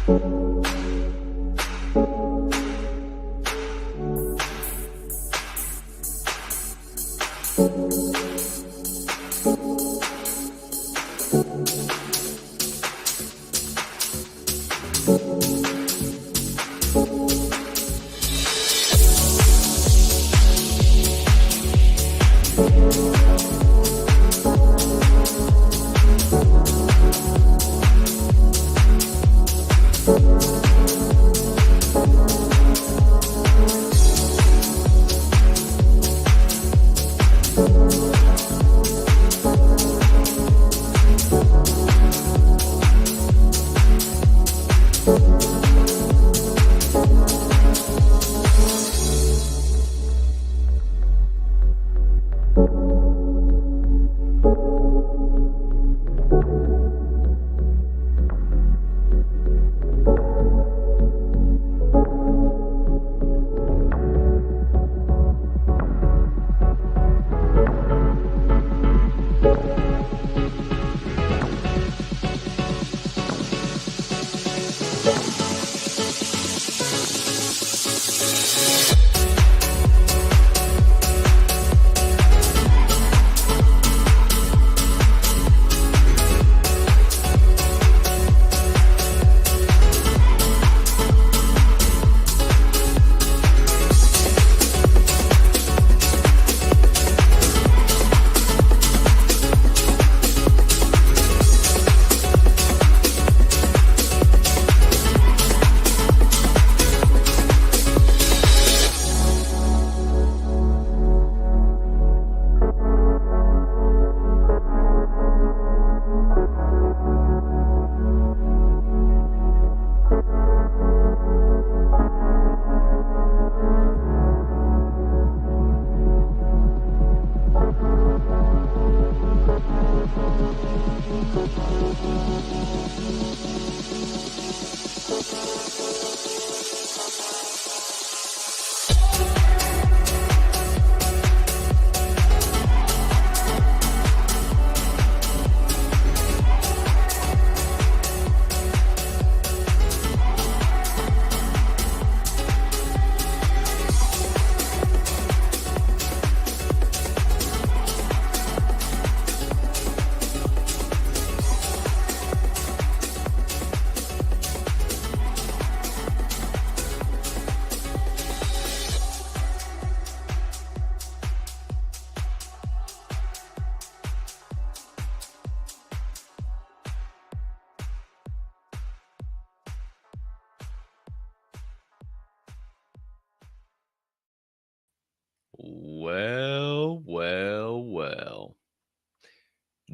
Well.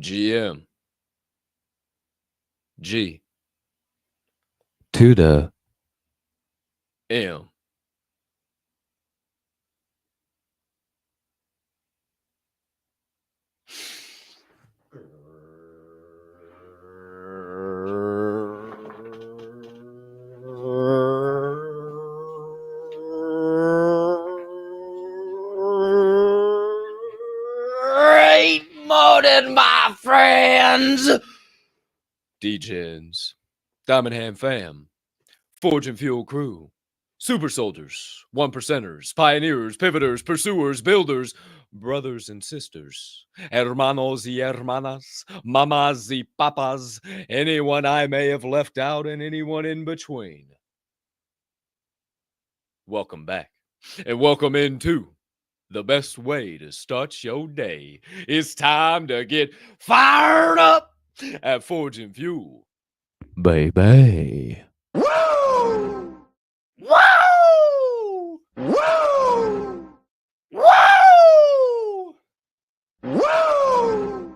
GM. G. To the M. Great morning, my friends! DJs, Diamond Hand fam, Forge and Fuel crew, super soldiers, one percenters, pioneers, pivoters, pursuers, builders, brothers and sisters, hermanos y hermanas, mamas y papas, anyone I may have left out and anyone in between. Welcome back, and welcome into the best way to start your day. It's time to get fired up at Forge and Fuel. Baby. Woo! Woo! Woo! Woo! Woo!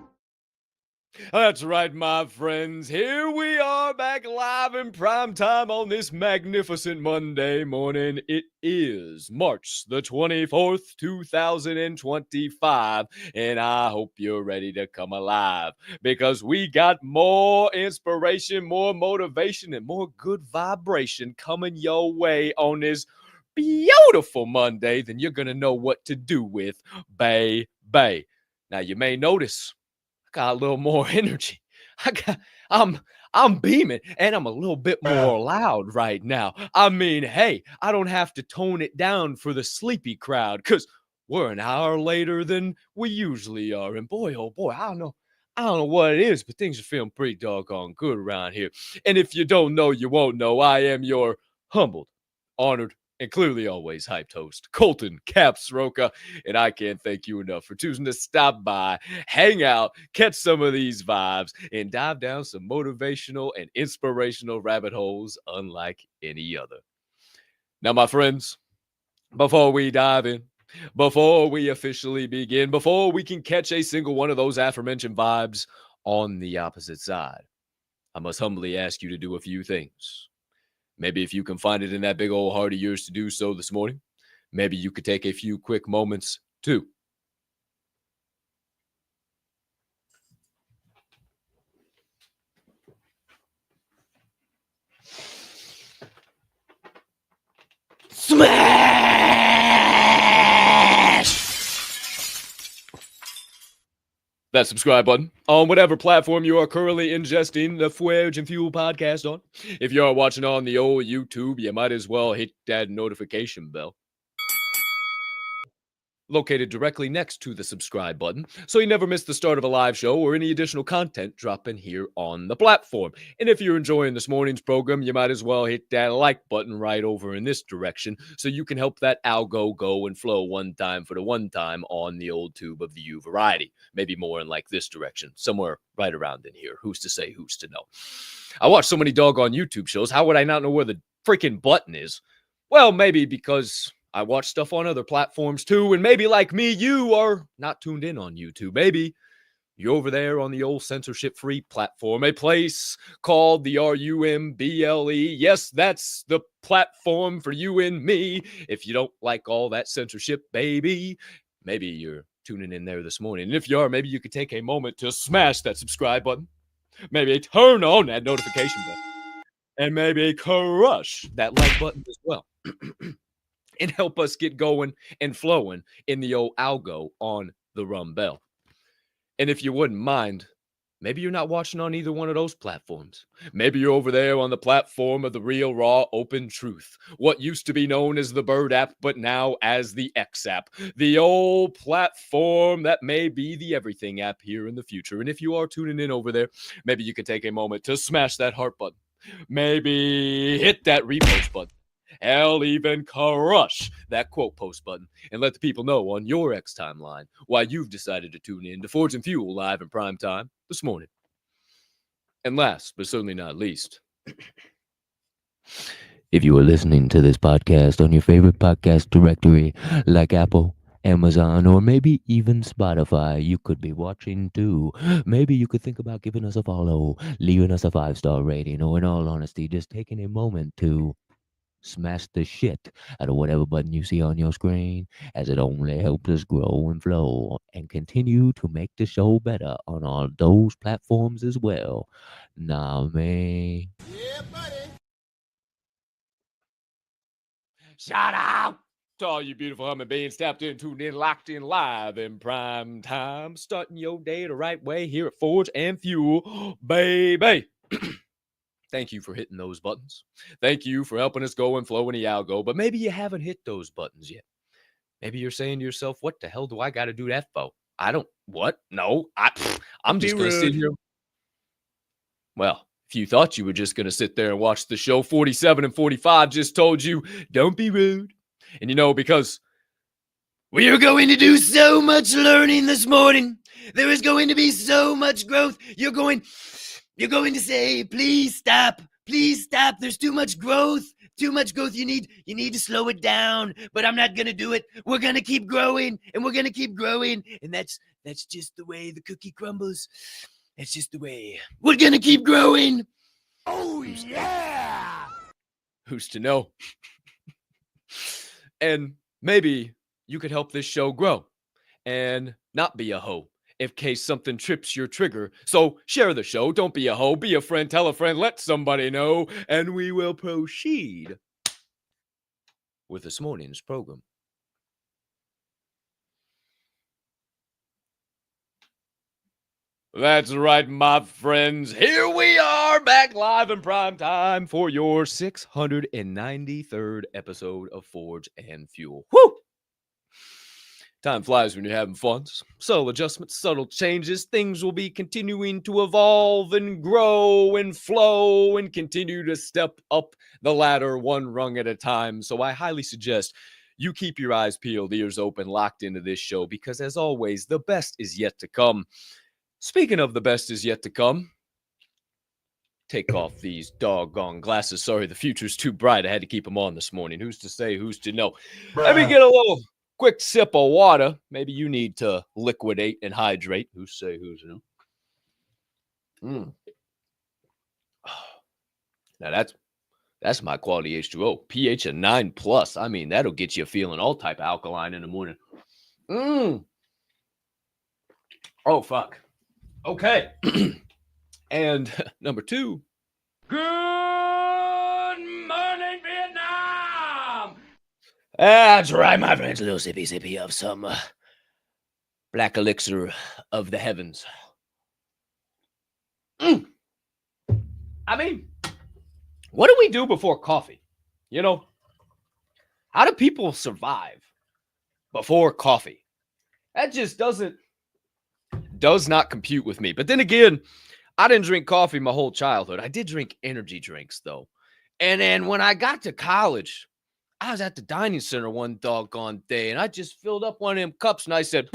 That's right, my friends. Here we are back live in prime time on this magnificent Monday morning. It is March the 24th, 2025, and I hope you're ready to come alive because we got more inspiration, more motivation, and more good vibration coming your way on this beautiful Monday than you're going to know what to do with, baby. Now, you may notice I got a little more energy. I'm I'm beaming and I'm a little bit more loud right now. I mean, hey, I don't have to tone it down for the sleepy crowd because we're an hour later than we usually are. And boy, oh boy, I don't know what it is, but things are feeling pretty doggone good around here. And if you don't know, you won't know. I am your humbled, honored, and clearly always hyped host, Colton Capp, and I can't thank you enough for choosing to stop by, hang out, catch some of these vibes, and dive down some motivational and inspirational rabbit holes unlike any other. Now, my friends, before we dive in, before we officially begin, before we can catch a single one of those aforementioned vibes on the opposite side, I must humbly ask you to do a few things. Maybe if you can find it in that big old heart of yours to do so this morning, maybe you could take a few quick moments to smash that subscribe button on whatever platform you are currently ingesting the Fuege and Fuel podcast on. If you are watching on the old YouTube, you might as well hit that notification bell located directly next to the subscribe button so you never miss the start of a live show or any additional content dropping here on the platform. And if you're enjoying this morning's program, you might as well hit that like button right over in this direction so you can help that algo go and flow one time for the one time on the old tube of the U variety. Maybe more in like this direction, somewhere right around in here. Who's to say, who's to know? I watch so many doggone YouTube shows. How would I not know where the freaking button is? Well, maybe because I watch stuff on other platforms too, and maybe like me, you are not tuned in on YouTube. Maybe you're over there on the old censorship-free platform, a place called the RUMBLE. Yes, that's the platform for you and me. If you don't like all that censorship, baby, maybe you're tuning in there this morning. And if you are, maybe you could take a moment to smash that subscribe button. Maybe turn on that notification bell. And maybe crush that like button as well. And help us get going and flowing in the old algo on the rum bell. And if you wouldn't mind, maybe you're not watching on either one of those platforms. Maybe you're over there on the platform of the real, raw, open truth. What used to be known as the Bird app, but now as the X app. The old platform that may be the everything app here in the future. And if you are tuning in over there, maybe you could take a moment to smash that heart button. Maybe hit that repost button. Hell, even crush that quote post button and let the people know on your X timeline why you've decided to tune in to Forge and Fuel live in prime time this morning. And last, but certainly not least, if you are listening to this podcast on your favorite podcast directory like Apple, Amazon, or maybe even Spotify, you could be watching too. Maybe you could think about giving us a follow, leaving us a 5-star rating, or in all honesty, just taking a moment to smash the shit out of whatever button you see on your screen, as it only helps us grow and flow and continue to make the show better on all those platforms as well. Nah, man. Yeah, buddy. Shout out to all you beautiful humming beings tapped in, tuned in, locked in live in prime time, starting your day the right way here at Forge and Fuel, baby. Thank you for hitting those buttons. Thank you for helping us go and flow in the algo. But maybe you haven't hit those buttons yet. Maybe you're saying to yourself, what the hell do I got to do that for? I don't, what? No, I'm just going to sit here. Well, if you thought you were just going to sit there and watch the show, 47 and 45 just told you, don't be rude. And you know, because we are going to do so much learning this morning. There is going to be so much growth. You're going to say, please stop. Please stop. There's too much growth. Too much growth. You need to slow it down. But I'm not going to do it. We're going to keep growing, and we're going to keep growing. And that's just the way the cookie crumbles. That's just the way. We're going to keep growing. Oh, yeah. Who's to know? And maybe you could help this show grow and not be a hoe in case something trips your trigger. So share the show. Don't be a hoe. Be a friend. Tell a friend. Let somebody know. And we will proceed with this morning's program. That's right, my friends. Here we are are back live in prime time for your 693rd episode of Forge and Fuel. Woo! Time flies when you're having fun. Subtle adjustments, subtle changes. Things will be continuing to evolve and grow and flow and continue to step up the ladder one rung at a time. So I highly suggest you keep your eyes peeled, ears open, locked into this show because, as always, the best is yet to come. Speaking of the best is yet to come, take off these doggone glasses. Sorry, the future's too bright. I had to keep them on this morning. Who's to say, who's to know? Let me get a little quick sip of water. Maybe you need to liquidate and hydrate. Who's to say, who's to know? Now that's my quality H2O. pH of 9+. I mean, that'll get you feeling all type of alkaline in the morning. Oh, fuck. Okay. And number 2. Good morning, Vietnam. That's right, my friends. A little sippy of some black elixir of the heavens. I mean, what do we do before coffee? You know, how do people survive before coffee? That just does not compute with me. But then again, I didn't drink coffee my whole childhood. I did drink energy drinks, though. And then when I got to college, I was at the dining center one doggone day, and I just filled up one of them cups, and I said,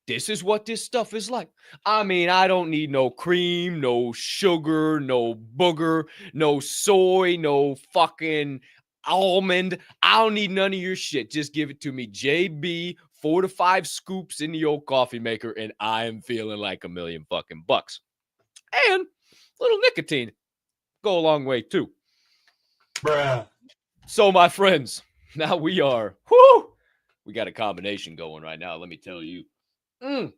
this is what this stuff is like. I mean, I don't need no cream, no sugar, no booger, no soy, no fucking almond. I don't need none of your shit. Just give it to me, JB, 4 to 5 scoops in the old coffee maker, and I am feeling like $1 million fucking bucks. And a little nicotine go a long way too. Bruh. So my friends, now we got a combination going right now, let me tell you. And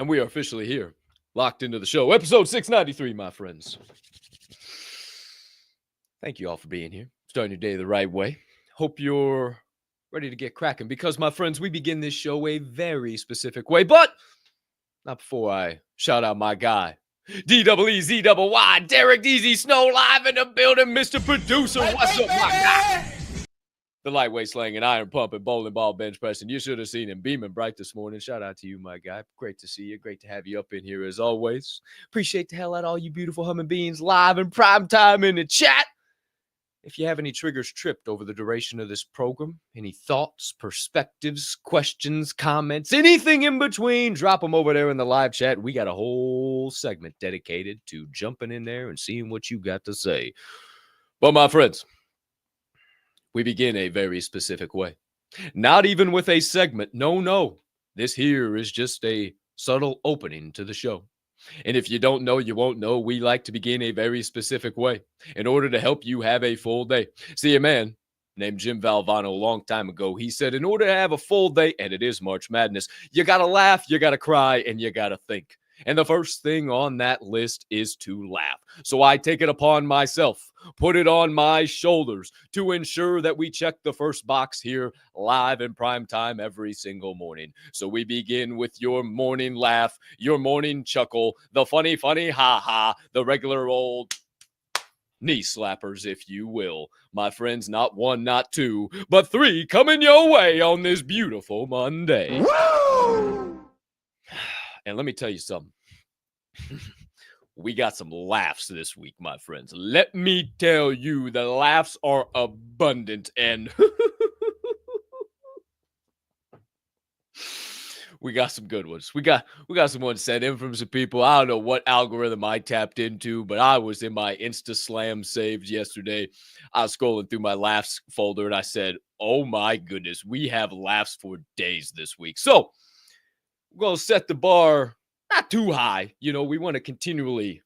we are officially here, locked into the show. Episode 693, my friends. Thank you all for being here. Starting your day the right way. Hope you're ready to get cracking because, my friends, we begin this show a very specific way. But not before I shout out my guy, DEEZYY, Durig, Easy Snow, live in the building, Mr. Producer. What's up, my guy? The lightweight slanging, iron pumping, bowling ball bench pressing. You should have seen him beaming bright this morning. Shout out to you, my guy. Great to see you. Great to have you up in here as always. Appreciate the hell out of all you beautiful humming beings live in prime time in the chat. If you have any triggers tripped over the duration of this program, any thoughts, perspectives, questions, comments, anything in between, drop them over there in the live chat. We got a whole segment dedicated to jumping in there and seeing what you got to say. But my friends, we begin a very specific way. Not even with a segment. No. This here is just a subtle opening to the show. And if you don't know, you won't know. We like to begin a very specific way in order to help you have a full day. See, a man named Jim Valvano a long time ago, he said, in order to have a full day, and it is March Madness, you got to laugh, you got to cry, and you got to think. And the first thing on that list is to laugh. So I take it upon myself, put it on my shoulders to ensure that we check the first box here live in prime time every single morning. So we begin with your morning laugh, your morning chuckle, the funny ha-ha, the regular old knee slappers, if you will. My friends, not 1, not 2, but 3 coming your way on this beautiful Monday. Woo! And let me tell you something. We got some laughs this week, my friends. Let me tell you, the laughs are abundant, and we got some good ones. We got some ones sent in from some people. I don't know what algorithm I tapped into, but I was in my Insta Slam saved yesterday. I was scrolling through my laughs folder, and I said, oh my goodness, we have laughs for days this week. So we're going to set the bar not too high. You know, we want to continually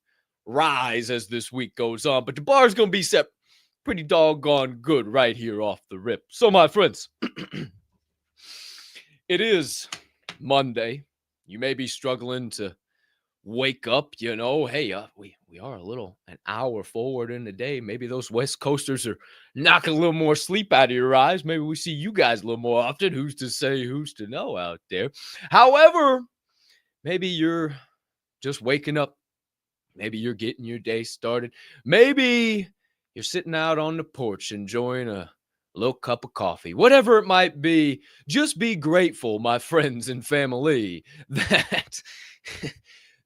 rise as this week goes on, but the bar is going to be set pretty doggone good right here off the rip. So, my friends, it is Monday. You may be struggling to wake up, you know. Hey, we are an hour forward in the day. Maybe those West Coasters are knocking a little more sleep out of your eyes. Maybe we see you guys a little more often. Who's to say, who's to know out there? However, maybe you're just waking up. Maybe you're getting your day started. Maybe you're sitting out on the porch enjoying a little cup of coffee. Whatever it might be, just be grateful, my friends and family, that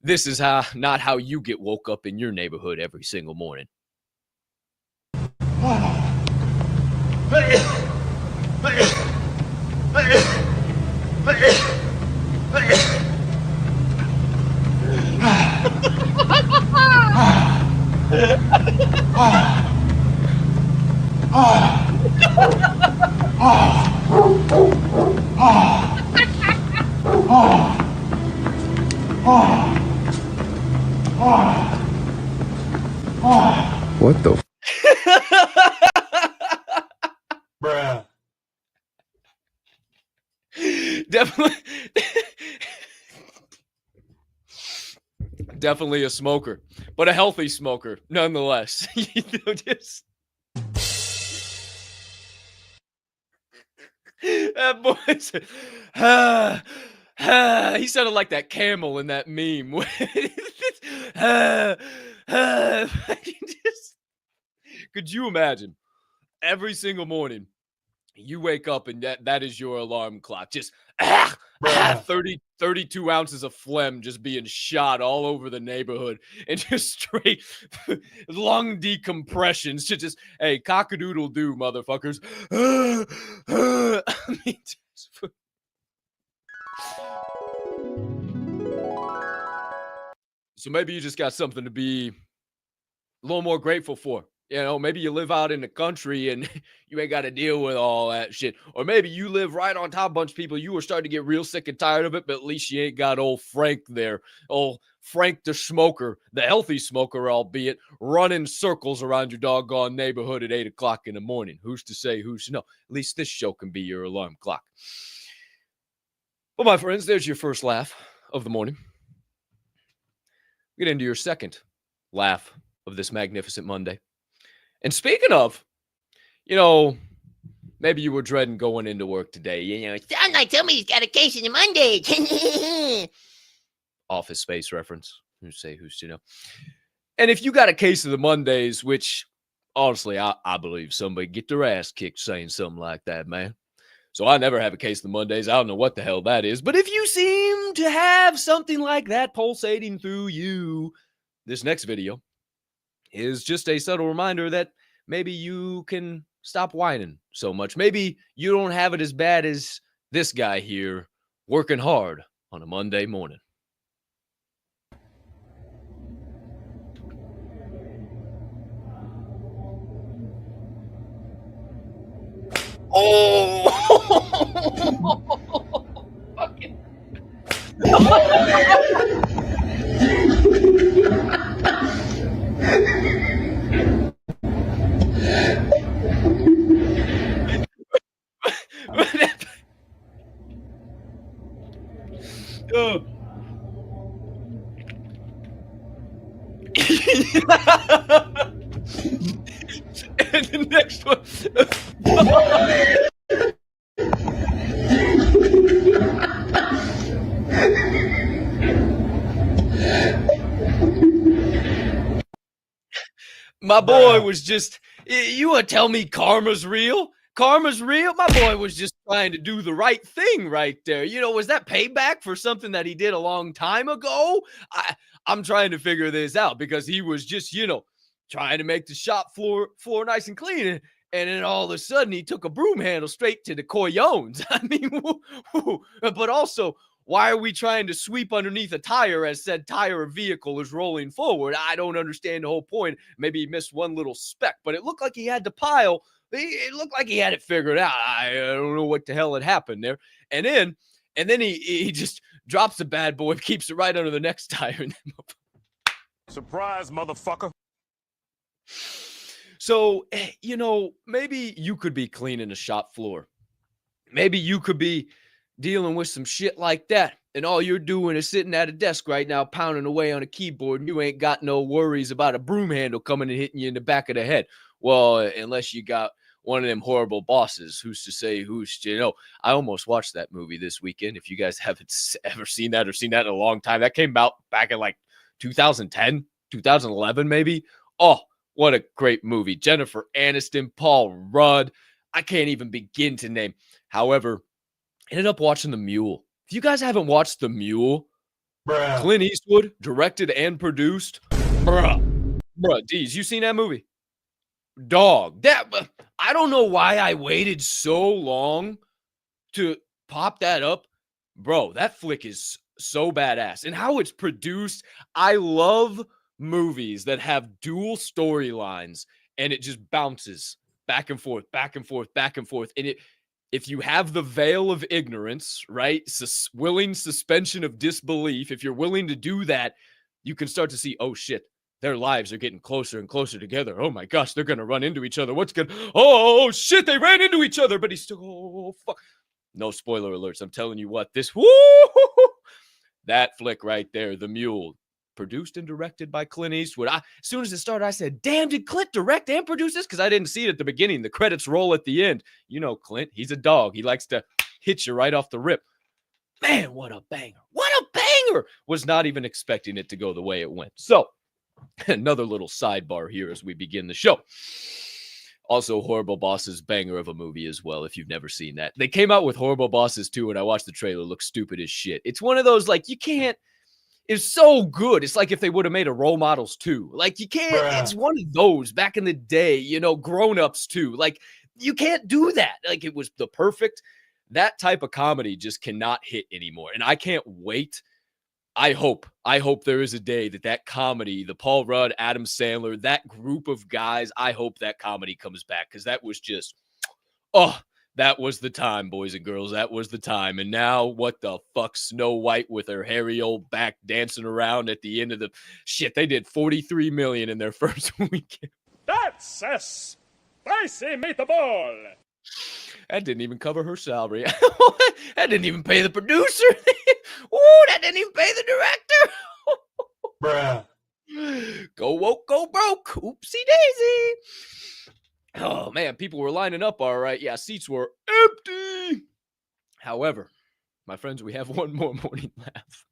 this is not how you get woke up in your neighborhood every single morning. What the? Bruh. Definitely a smoker, but a healthy smoker nonetheless. Just that boy said, he sounded like that camel in that meme. Could you imagine every single morning you wake up and that is your alarm clock? Just 32 ounces of phlegm just being shot all over the neighborhood and just straight lung decompressions to just, hey, cock-a-doodle do, motherfuckers. I mean, so maybe you just got something to be a little more grateful for. You know, maybe you live out in the country and you ain't got to deal with all that shit. Or maybe you live right on top of a bunch of people. You were starting to get real sick and tired of it, but at least you ain't got old Frank there. Old Frank the smoker, the healthy smoker, albeit, running circles around your doggone neighborhood at 8 o'clock in the morning. Who's to say, who's to know? At least this show can be your alarm clock. Well, my friends, there's your first laugh of the morning. Get into your second laugh of this magnificent Monday. And speaking of, you know, maybe you were dreading going into work today. You know, it sounds like somebody's got a case of the Mondays. Office Space reference. Who's to know? And if you got a case of the Mondays, which honestly, I believe somebody get their ass kicked saying something like that, man. So I never have a case of the Mondays. I don't know what the hell that is. But if you seem to have something like that pulsating through you, this next video is just a subtle reminder that maybe you can stop whining so much. Maybe you don't have it as bad as this guy here working hard on a Monday morning. Oh! Fucking. Oh. And the next one. My boy was just, you want to tell me karma's real? Karma's real? My boy was just trying to do the right thing right there. You know, was that payback for something that he did a long time ago? I'm trying to figure this out because he was just, you know, trying to make the shop floor nice and clean. And then all of a sudden he took a broom handle straight to the coyones. I mean, but also, why are we trying to sweep underneath a tire as said tire or vehicle is rolling forward? I don't understand the whole point. Maybe he missed one little speck, but it looked like he had to pile. It looked like he had it figured out. I don't know what the hell had happened there. And then he just drops the bad boy, keeps it right under the next tire. Surprise, motherfucker. So, you know, maybe you could be cleaning a shop floor. Maybe you could be dealing with some shit like that. And all you're doing is sitting at a desk right now, pounding away on a keyboard, and you ain't got no worries about a broom handle coming and hitting you in the back of the head. Well, unless you got one of them horrible bosses. Who's to say who's to know? I almost watched that movie this weekend. If you guys haven't ever seen that or seen that in a long time, that came out back in like 2010, 2011, maybe. Oh, what a great movie. Jennifer Aniston, Paul Rudd. I can't even begin to name. However, ended up watching The Mule. If you guys haven't watched The Mule, Clint Eastwood directed and produced. Bruh, D's, you seen that movie? Dog, I don't know why I waited so long to pop that up. Bro, that flick is so badass. And how it's produced, I love movies that have dual storylines and it just bounces back and forth, back and forth, back and forth. And if you have the veil of ignorance, right? Willing suspension of disbelief, if you're willing to do that, you can start to see, oh shit, their lives are getting closer and closer together. Oh my gosh, they're going to run into each other. Oh shit, they ran into each other, but he's still, oh fuck. No spoiler alerts. I'm telling you what, that flick right there, The Mule, produced and directed by Clint Eastwood. As soon as it started, I said, damn, did Clint direct and produce this? Because I didn't see it at the beginning. The credits roll at the end. You know Clint, he's a dog. He likes to hit you right off the rip. Man, what a banger. What a banger. Was not even expecting it to go the way it went. So, another little sidebar here as we begin the show. Also, Horrible Bosses, banger of a movie as well, if you've never seen that. They came out with Horrible Bosses 2, and I watched the trailer. It looks stupid as shit. It's one of those, like, you can't. It's so good. It's like if they would have made a Role Models 2. Like, you can't. It's one of those back in the day, you know, Grown-Ups 2. Like, you can't do that. Like, it was the perfect. That type of comedy just cannot hit anymore. And I can't wait. I hope there is a day that comedy, the Paul Rudd, Adam Sandler, that group of guys, I hope that comedy comes back because that was just, that was the time, boys and girls. That was the time. And now what the fuck, Snow White with her hairy old back dancing around at the end of the shit. They did $43 million in their first weekend. That's a spicy meatball. That didn't even cover her salary. That didn't even pay the producer. Ooh, that didn't even pay the director. Go woke, go broke. Oopsie daisy. Oh, man, people were lining up all right. Yeah, seats were empty. However, my friends, we have one more morning laugh.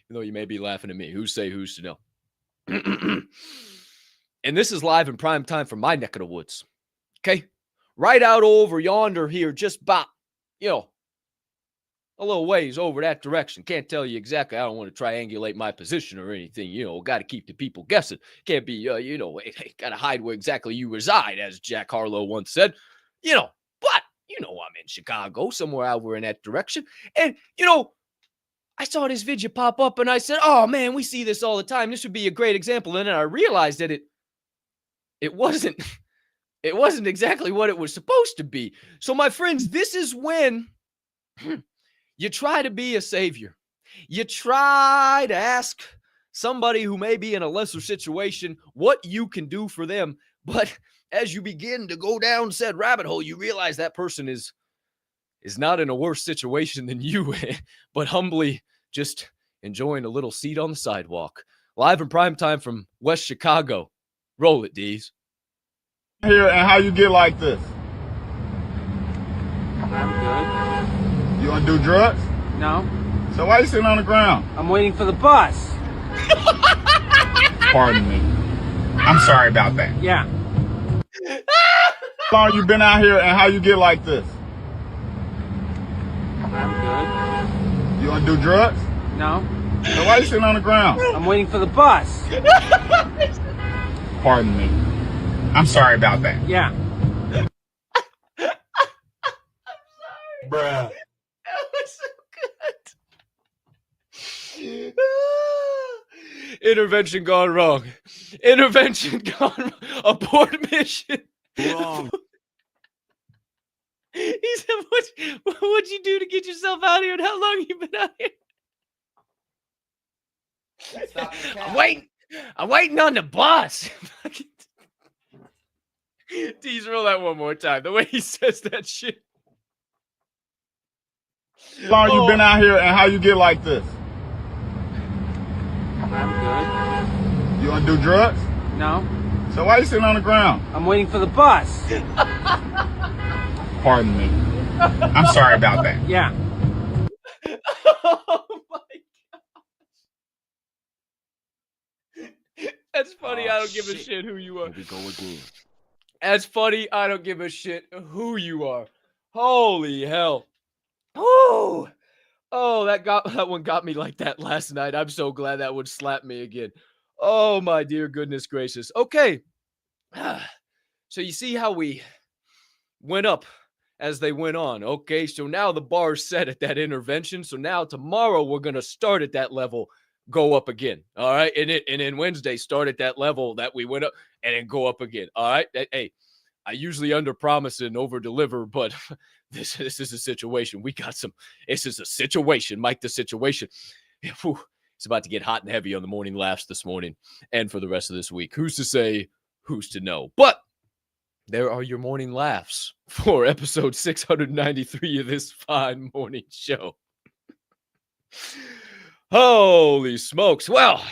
Even though you may be laughing at me. Who's to know? And this is live in prime time from my neck of the woods. Okay? Right out over yonder here, just about, a little ways over that direction. Can't tell you exactly. I don't want to triangulate my position or anything. Got to keep the people guessing. Can't be, got to hide where exactly you reside, as Jack Harlow once said. But, I'm in Chicago, somewhere over in that direction. And, I saw this video pop up and I said, oh, man, we see this all the time. This would be a great example. And then I realized that it wasn't exactly what it was supposed to be. So, my friends, this is when you try to be a savior. You try to ask somebody who may be in a lesser situation what you can do for them. But as you begin to go down said rabbit hole, you realize that person is not in a worse situation than you, but humbly just enjoying a little seat on the sidewalk. Live in prime time from West Chicago. Roll it, D's. Here and how you get like this? I'm You want to do drugs? good. No. So why you sitting on the ground? I'm waiting for the bus. Pardon me. I'm sorry about that. Yeah. How long you been out here and how you get like this? I'm You want to do drugs? good. No. So why you sitting on the ground? I'm waiting for the bus. Pardon me. I'm sorry about that. Yeah. Bruh. That was so good. Intervention gone wrong. Intervention gone wrong. Abort mission. Wrong. He said, what'd you do to get yourself out here and how long you been out here? I'm waiting on the bus. Tease, roll that one more time. The way he says that shit. How long you been out here and how you get like this? I'm good. You want to do drugs? No. So why you sitting on the ground? I'm waiting for the bus. Pardon me. I'm sorry about that. Yeah. Oh my God. That's funny. I don't give a shit who you are. Here we go again. That's funny. I don't give a shit who you are. Holy hell. Oh, that one got me like that last night. I'm so glad that one slapped me again. Oh my dear goodness gracious. Okay. So you see how we went up as they went on. Okay, so now the bar's set at that intervention. So now tomorrow we're gonna start at that level, go up again. All right, and then Wednesday start at that level that we went up, and then go up again. All right. Hey, I usually under promise and over deliver, but this is a situation. We got some. This is a situation, Mike. The situation. Whew, it's about to get hot and heavy on the morning laughs this morning and for the rest of this week. Who's to say? Who's to know? But there are your morning laughs for episode 693 of this fine morning show. Holy smokes. Well,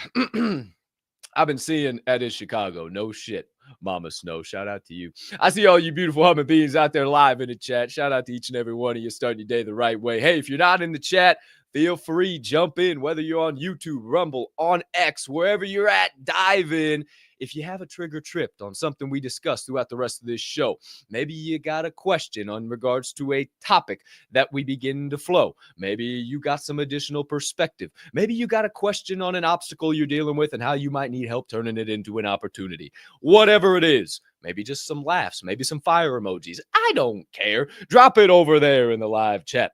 I've been seeing that in Chicago. No shit. Mama Snow, shout out to you. I see all you beautiful humming beings out there live in the chat. Shout out to each and every one of you starting your day the right way. Hey, if you're not in the chat, feel free, jump in, whether you're on YouTube, Rumble, on X, wherever you're at, dive in. If you have a trigger tripped on something we discussed throughout the rest of this show, maybe you got a question on regards to a topic that we begin to flow. Maybe you got some additional perspective. Maybe you got a question on an obstacle you're dealing with and how you might need help turning it into an opportunity. Whatever it is, maybe just some laughs, maybe some fire emojis. I don't care. Drop it over there in the live chat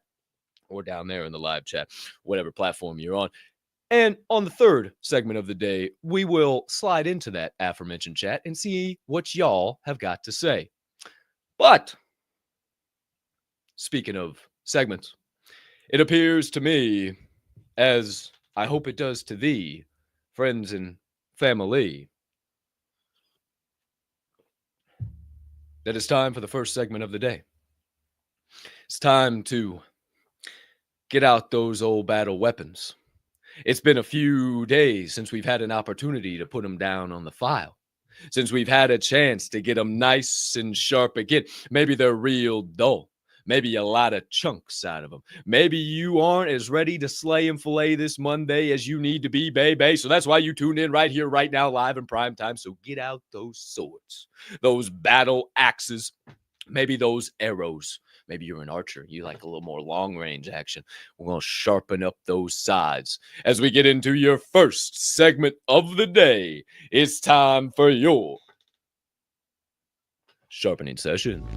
or down there in the live chat, whatever platform you're on. And on the third segment of the day, we will slide into that aforementioned chat and see what y'all have got to say. But speaking of segments, it appears to me, as I hope it does to thee, friends and family, that it's time for the first segment of the day. It's time to get out those old battle weapons. It's been a few days since we've had an opportunity to put them down on the file, since we've had a chance to get them nice and sharp again. Maybe they're real dull. Maybe a lot of chunks out of them. Maybe you aren't as ready to slay and fillet this Monday as you need to be, baby. So that's why you tuned in right here, right now, live in prime time. So get out those swords, those battle axes, maybe those arrows. Maybe you're an archer. You like a little more long-range action. We're going to sharpen up those sides. As we get into your first segment of the day, it's time for your Sharpening Session.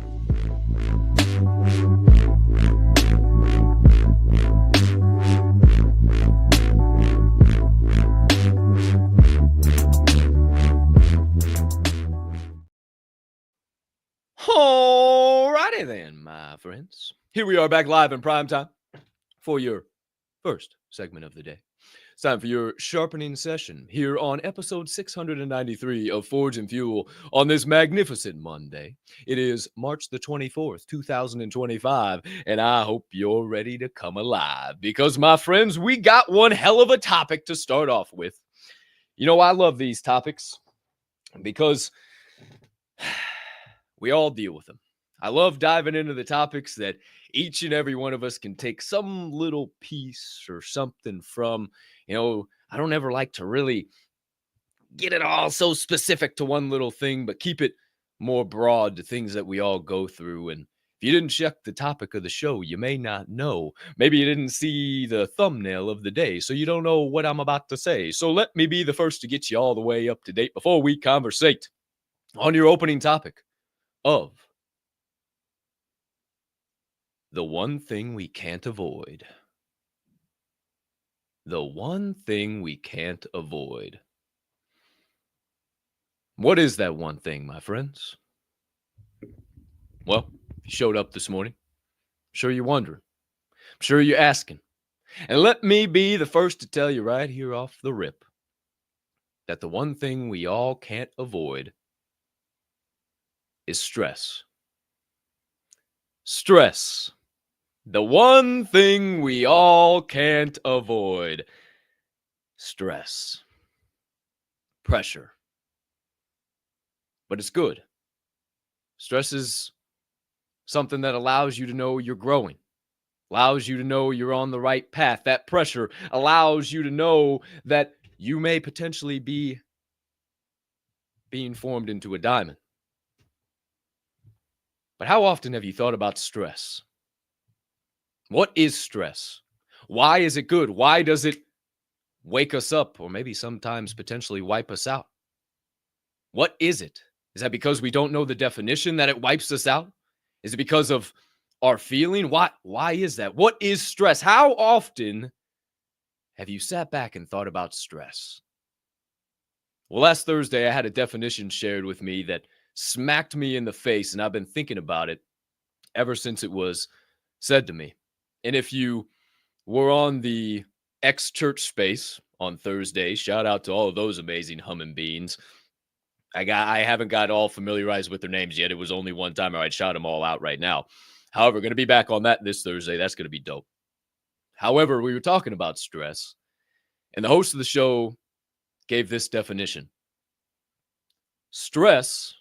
Alrighty then, my friends. Here we are back live in prime time for your first segment of the day. It's time for your Sharpening Session here on episode 693 of Forge and Fuel on this magnificent Monday. It is March the 24th, 2025, and I hope you're ready to come alive because, my friends, we got one hell of a topic to start off with. You know, I love these topics because we all deal with them. I love diving into the topics that each and every one of us can take some little piece or something from. You know, I don't ever like to really get it all so specific to one little thing, but keep it more broad to things that we all go through. And if you didn't check the topic of the show, you may not know. Maybe you didn't see the thumbnail of the day, so you don't know what I'm about to say. So let me be the first to get you all the way up to date before we conversate on your opening topic of the one thing we can't avoid. The one thing we can't avoid. What is that one thing, my friends? Well, if you showed up this morning, I'm sure you're wondering. I'm sure you're asking. And let me be the first to tell you right here off the rip that the one thing we all can't avoid is stress. Stress. The one thing we all can't avoid. Stress. Pressure. but it's good. Stress is something that allows you to know you're growing, allows you to know you're on the right path. That pressure allows you to know that you may potentially be being formed into a diamond. But how often have you thought about stress? What is stress? Why is it good? Why does it wake us up or maybe sometimes potentially wipe us out? What is it? Is that because we don't know the definition that it wipes us out? Is it because of our feeling? Why is that? What is stress? How often have you sat back and thought about stress? Well, last Thursday, I had a definition shared with me that smacked me in the face, and I've been thinking about it ever since it was said to me. And if you were on the X church space on Thursday, shout out to all of those amazing humming beans. I haven't got all familiarized with their names yet. It was only one time. I'd shout them all out right now. However, going to be back on that this Thursday. That's going to be dope. However, we were talking about stress, and the host of the show gave this definition. Stress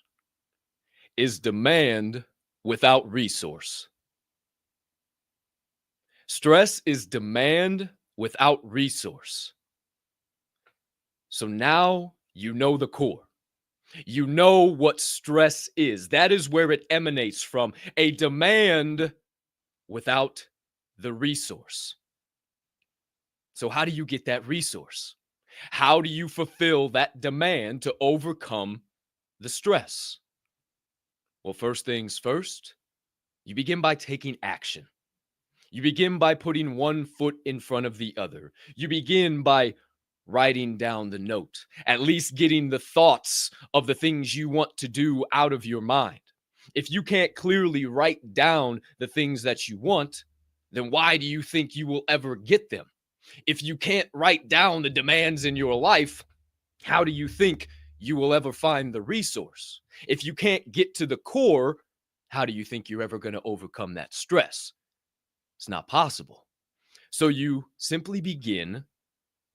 is demand without resource. Stress is demand without resource. So now you know the core. You know what stress is. That is where it emanates from. A demand without the resource. So how do you get that resource? How do you fulfill that demand to overcome the stress? Well, first things first, you begin by taking action. You begin by putting one foot in front of the other. You begin by writing down the note, at least getting the thoughts of the things you want to do out of your mind. If you can't clearly write down the things that you want, then why do you think you will ever get them? If you can't write down the demands in your life, how do you think you will ever find the resource? If you can't get to the core, how do you think you're ever going to overcome that stress? It's not possible. So you simply begin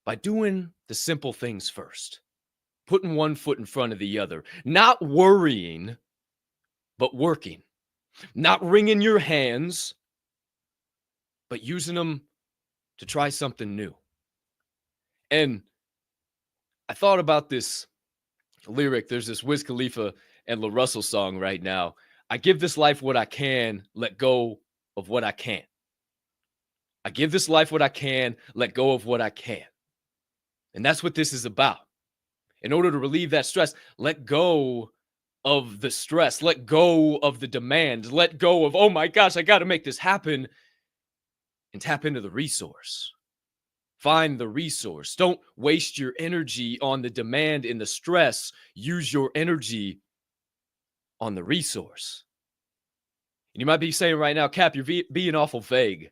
by doing the simple things first, putting one foot in front of the other, not worrying, but working, not wringing your hands, but using them to try something new. And I thought about this lyric. There's this Wiz Khalifa and La Russell song right now. I give this life what I can, let go of what I can't. I give this life what I can, let go of what I can't. And that's what this is about. In order to relieve that stress, let go of the stress, let go of the demand, let go of, oh my gosh, I got to make this happen, and tap into the resource. Find the resource. Don't waste your energy on the demand and the stress. Use your energy on the resource. And you might be saying right now, Cap, you're being awful vague.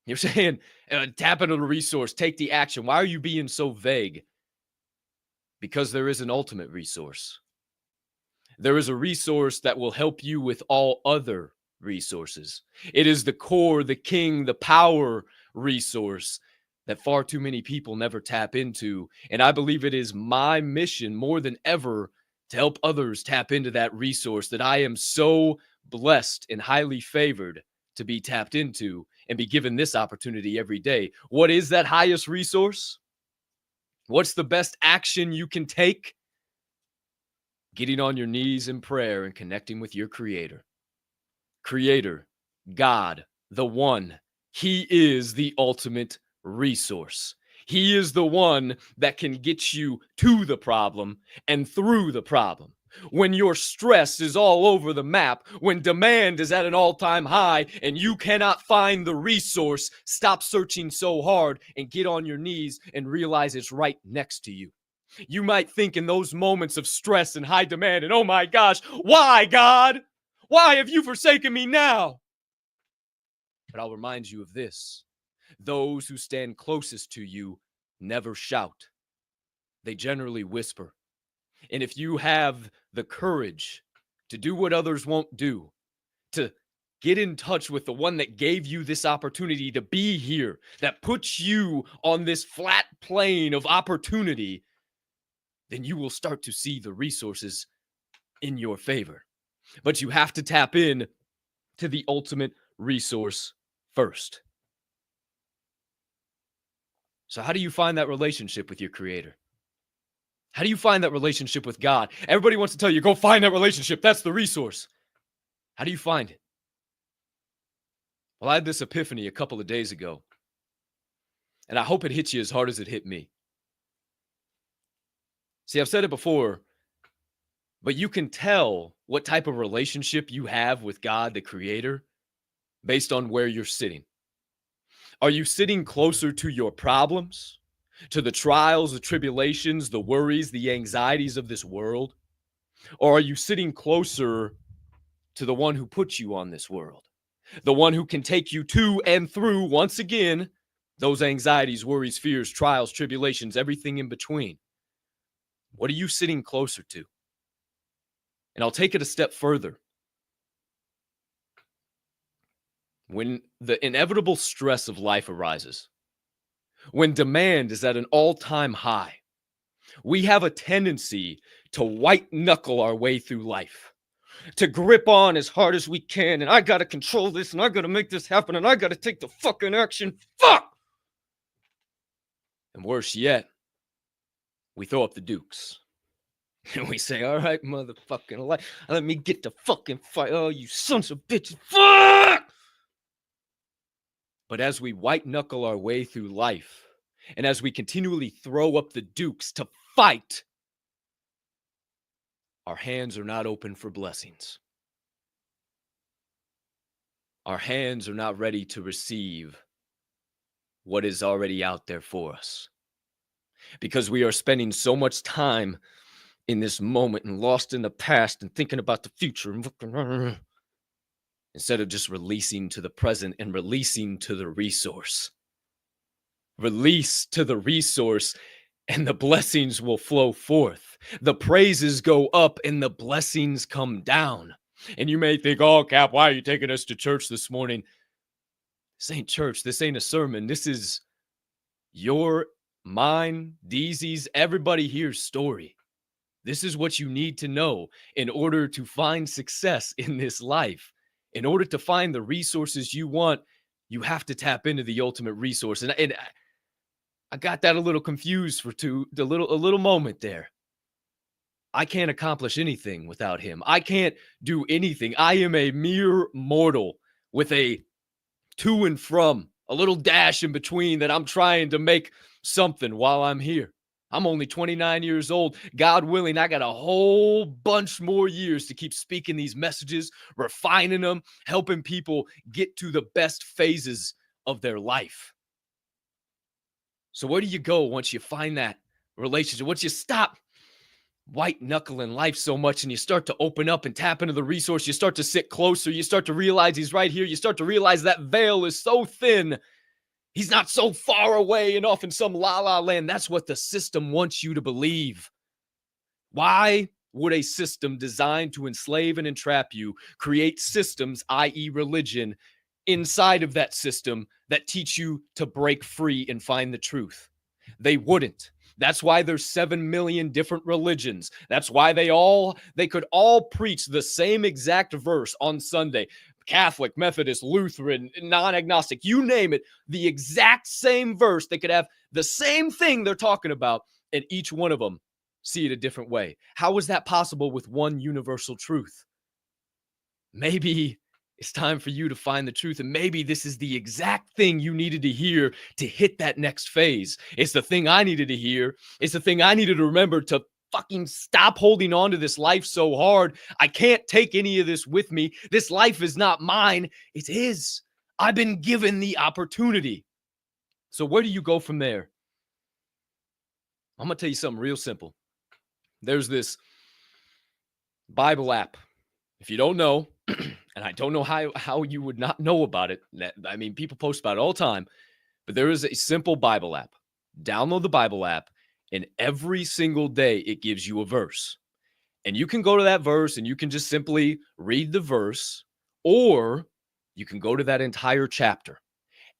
You're saying, tap into the resource, take the action. Why are you being so vague? Because there is an ultimate resource. There is a resource that will help you with all other resources. It is the core, the king, the power resource that far too many people never tap into. And I believe it is my mission more than ever to help others tap into that resource that I am so blessed and highly favored to be tapped into and be given this opportunity every day. What is that highest resource? What's the best action you can take? Getting on your knees in prayer and connecting with your Creator. Creator, God, the One. He is the ultimate resource. He is the one that can get you to the problem and through the problem. When your stress is all over the map, when demand is at an all-time high and you cannot find the resource, stop searching so hard and get on your knees and realize it's right next to you. You might think in those moments of stress and high demand and, oh my gosh, why, God? Why have you forsaken me now? But I'll remind you of this. Those who stand closest to you never shout. They generally whisper. And if you have the courage to do what others won't do, to get in touch with the one that gave you this opportunity to be here, that puts you on this flat plane of opportunity, then you will start to see the resources in your favor. But you have to tap in to the ultimate resource first. So how do you find that relationship with your creator? How do you find that relationship with God? Everybody wants to tell you, go find that relationship. That's the resource. How do you find it? Well, I had this epiphany a couple of days ago, and I hope it hits you as hard as it hit me. See, I've said it before, but you can tell what type of relationship you have with God, the creator, based on where you're sitting. Are you sitting closer to your problems, to the trials, the tribulations, the worries, the anxieties of this world? Or are you sitting closer to the one who put you on this world? The one who can take you to and through, once again, those anxieties, worries, fears, trials, tribulations, everything in between. What are you sitting closer to? And I'll take it a step further. When the inevitable stress of life arises, when demand is at an all-time high, we have a tendency to white knuckle our way through life, to grip on as hard as we can, and I gotta control this, and I gotta make this happen, and I gotta take the fucking action. Fuck! And worse yet, we throw up the dukes. And we say, all right, motherfucking let me get the fucking fight. Oh, you sons of bitches. Fuck! But as we white knuckle our way through life, and as we continually throw up the dukes to fight, our hands are not open for blessings. Our hands are not ready to receive what is already out there for us. Because we are spending so much time in this moment and lost in the past and thinking about the future and instead of just releasing to the present and releasing to the resource. Release to the resource and the blessings will flow forth. The praises go up and the blessings come down. And you may think, oh, Cap, why are you taking us to church this morning? This ain't church. This ain't a sermon. This is your, mine, Deezy's, everybody here's story. This is what you need to know in order to find success in this life. In order to find the resources you want, you have to tap into the ultimate resource. And I got that a little confused for a little moment there. I can't accomplish anything without him. I can't do anything. I am a mere mortal with a to and from, a little dash in between that I'm trying to make something while I'm here. I'm only 29 years old. God willing, I got a whole bunch more years to keep speaking these messages, refining them, helping people get to the best phases of their life. So where do you go once you find that relationship? Once you stop white knuckling life so much and you start to open up and tap into the resource, you start to sit closer, you start to realize he's right here, you start to realize that veil is so thin, he's not so far away and off in some la-la land. That's what the system wants you to believe. Why would a system designed to enslave and entrap you create systems, i.e. religion, inside of that system that teach you to break free and find the truth? They wouldn't. That's why there's 7 million different religions. That's why they could all preach the same exact verse on Sunday. Catholic, Methodist, Lutheran, non-agnostic, you name it, the exact same verse. They could have the same thing they're talking about, and each one of them see it a different way. How is that possible with one universal truth? Maybe it's time for you to find the truth, and maybe this is the exact thing you needed to hear to hit that next phase. It's the thing I needed to hear. It's the thing I needed to remember to fucking stop holding on to this life so hard. I can't take any of this with me. This life is not mine. It's his. I've been given the opportunity. So where do you go from there? I'm going to tell you something real simple. There's this Bible app. If you don't know, and I don't know how you would not know about it. I mean, people post about it all the time, but there is a simple Bible app. Download the Bible app, and every single day it gives you a verse. And you can go to that verse and you can just simply read the verse, or you can go to that entire chapter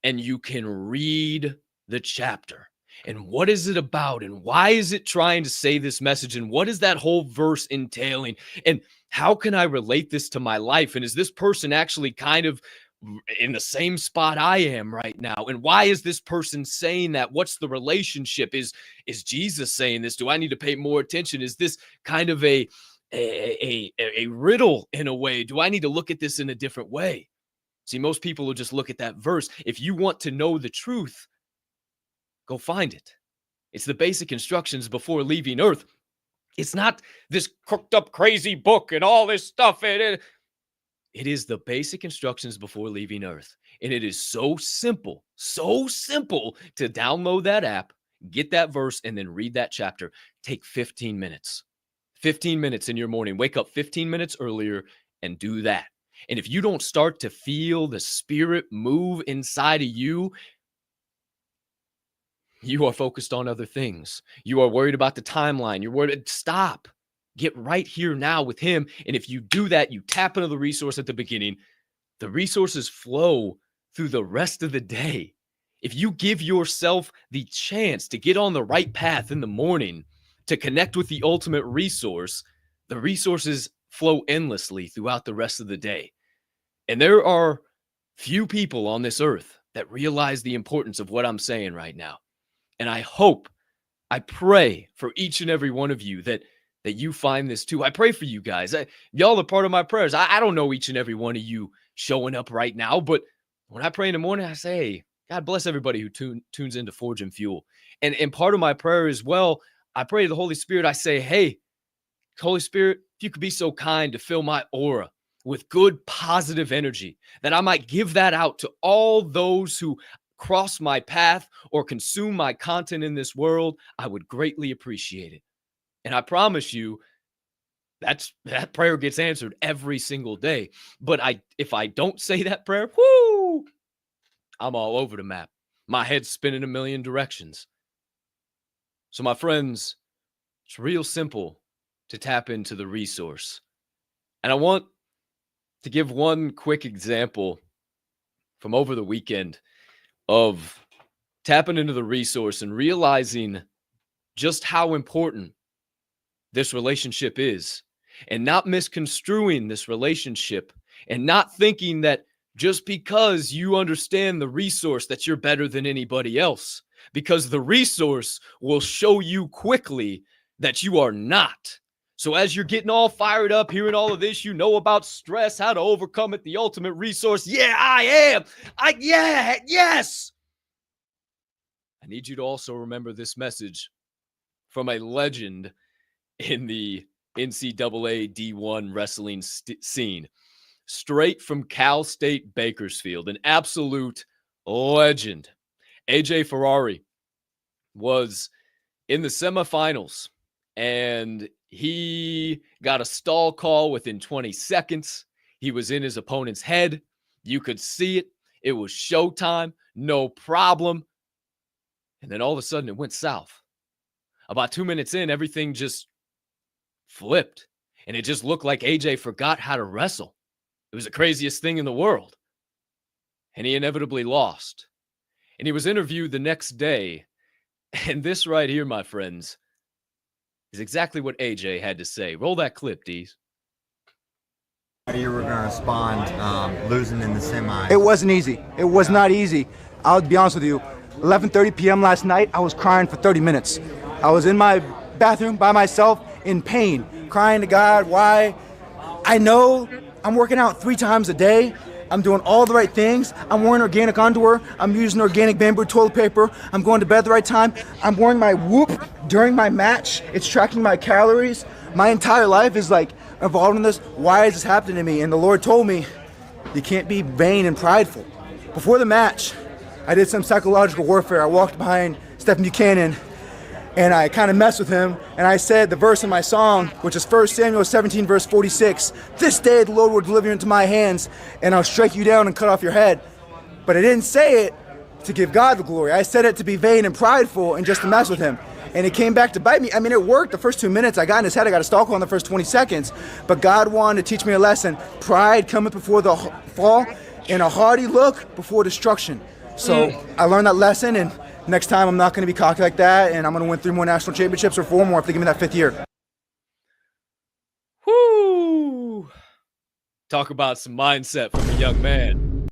and you can read the chapter. And what is it about? And why is it trying to say this message? And what is that whole verse entailing? And how can I relate this to my life? And is this person actually kind of in the same spot I am right now? And why is this person saying that? What's the relationship? Is Jesus saying this? Do I need to pay more attention? Is this kind of a riddle in a way? Do I need to look at this in a different way? See, most people will just look at that verse. If you want to know the truth, go find it. It's the basic instructions before leaving Earth. It's not this cooked up crazy book and all this stuff. It is the basic instructions before leaving Earth. And it is so simple to download that app, get that verse, and then read that chapter. Take 15 minutes. 15 minutes in your morning. Wake up 15 minutes earlier and do that. And if you don't start to feel the Spirit move inside of you, you are focused on other things. You are worried about the timeline. You're worried. Stop. Get right here now with him. And if you do that, you tap into the resource at the beginning. The resources flow through the rest of the day. If you give yourself the chance to get on the right path in the morning, to connect with the ultimate resource, the resources flow endlessly throughout the rest of the day. And there are few people on this earth that realize the importance of what I'm saying right now. And I pray for each and every one of you that you find this too. I pray for you guys. Y'all are part of my prayers. I don't know each and every one of you showing up right now, but when I pray in the morning, I say, hey, God bless everybody who tunes into Forge and Fuel. And part of my prayer as well, I pray to the Holy Spirit. I say, hey, Holy Spirit, if you could be so kind to fill my aura with good, positive energy, that I might give that out to all those who cross my path or consume my content in this world, I would greatly appreciate it. And I promise you, that prayer gets answered every single day. But if I don't say that prayer, whoo, I'm all over the map. My head's spinning a million directions. So my friends, it's real simple to tap into the resource. And I want to give one quick example from over the weekend of tapping into the resource and realizing just how important this relationship is, and not misconstruing this relationship, and not thinking that just because you understand the resource that you're better than anybody else, because the resource will show you quickly that you are not. So as you're getting all fired up, hearing all of this, you know about stress, how to overcome it, the ultimate resource. Yeah, I am. Yes. I need you to also remember this message from a legend in the NCAA D1 wrestling scene, straight from Cal State Bakersfield, an absolute legend. AJ Ferrari was in the semifinals, and he got a stall call within 20 seconds. He was in his opponent's head. You could see it. It was showtime, no problem. And then all of a sudden it went south. About 2 minutes in, everything just flipped. And it just looked like AJ forgot how to wrestle. It was the craziest thing in the world. And he inevitably lost. And he was interviewed the next day. And this right here, my friends, is exactly what AJ had to say. Roll that clip, Deez. How you were going to respond losing in the semi? It wasn't easy. It was not easy. I'll be honest with you. 11:30 p.m. last night, I was crying for 30 minutes. I was in my bathroom by myself in pain, crying to God, why? I know I'm working out 3 times a day. I'm doing all the right things. I'm wearing organic underwear. I'm using organic bamboo toilet paper. I'm going to bed the right time. I'm wearing my Whoop during my match. It's tracking my calories. My entire life is like involved in this. Why is this happening to me? And the Lord told me, you can't be vain and prideful. Before the match, I did some psychological warfare. I walked behind Stephen Buchanan and I kind of messed with him. And I said the verse in my song, which is 1 Samuel 17, verse 46, this day the Lord will deliver you into my hands and I'll strike you down and cut off your head. But I didn't say it to give God the glory. I said it to be vain and prideful and just to mess with him. And it came back to bite me. I mean, it worked the first 2 minutes. I got in his head. I got a stall call in the first 20 seconds. But God wanted to teach me a lesson. Pride cometh before the fall and a haughty look before destruction. So I learned that lesson, and Next time, I'm not going to be cocky like that, and I'm going to win 3 more national championships or 4 more if they give me that 5th year. Whoo! Talk about some mindset from a young man.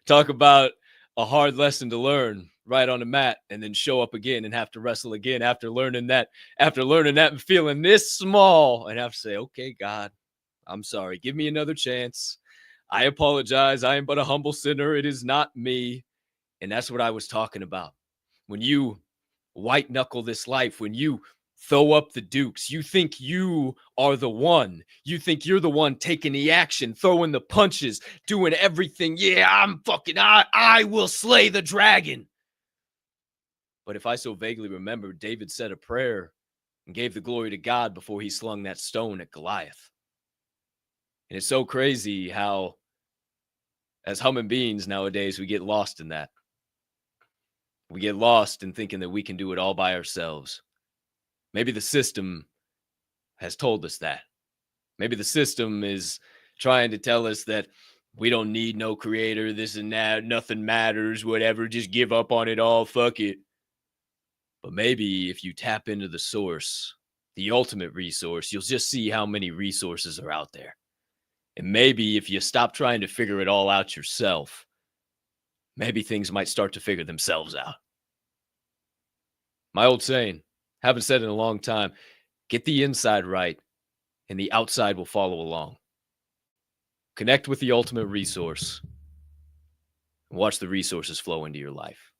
Talk about a hard lesson to learn right on the mat and then show up again and have to wrestle again after learning that and feeling this small and have to say, okay, God, I'm sorry. Give me another chance. I apologize. I am but a humble sinner. It is not me. And that's what I was talking about. When you white knuckle this life, when you throw up the dukes, you think you are the one. You think you're the one taking the action, throwing the punches, doing everything. Yeah, I will slay the dragon. But if I so vaguely remember, David said a prayer and gave the glory to God before he slung that stone at Goliath. And it's so crazy how, as human beings nowadays, we get lost in that. We get lost in thinking that we can do it all by ourselves. Maybe the system has told us that. Maybe the system is trying to tell us that we don't need no creator, this and that, nothing matters, whatever, just give up on it all, fuck it. But maybe if you tap into the source, the ultimate resource, you'll just see how many resources are out there. And maybe if you stop trying to figure it all out yourself, maybe things might start to figure themselves out. My old saying, haven't said it in a long time, get the inside right and the outside will follow along. Connect with the ultimate resource and watch the resources flow into your life.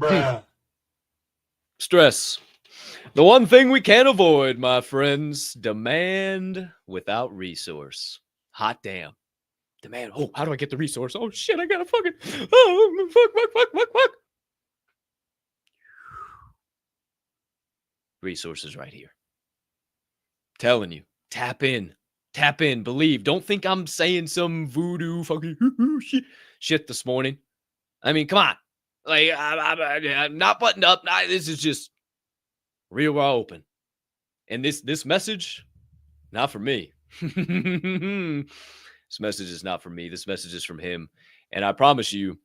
Bruh. Stress. The one thing we can't avoid, my friends. Demand without resource. Hot damn. Demand. Oh, how do I get the resource? Oh, shit, I gotta fucking. Oh, fuck. Resources right here. Telling you. Tap in. Believe. Don't think I'm saying some voodoo fucking shit this morning. I mean, come on. Like, I'm not buttoned up. This is just real raw open. And this message, not for me. This message is not for me. This message is from him. And I promise you,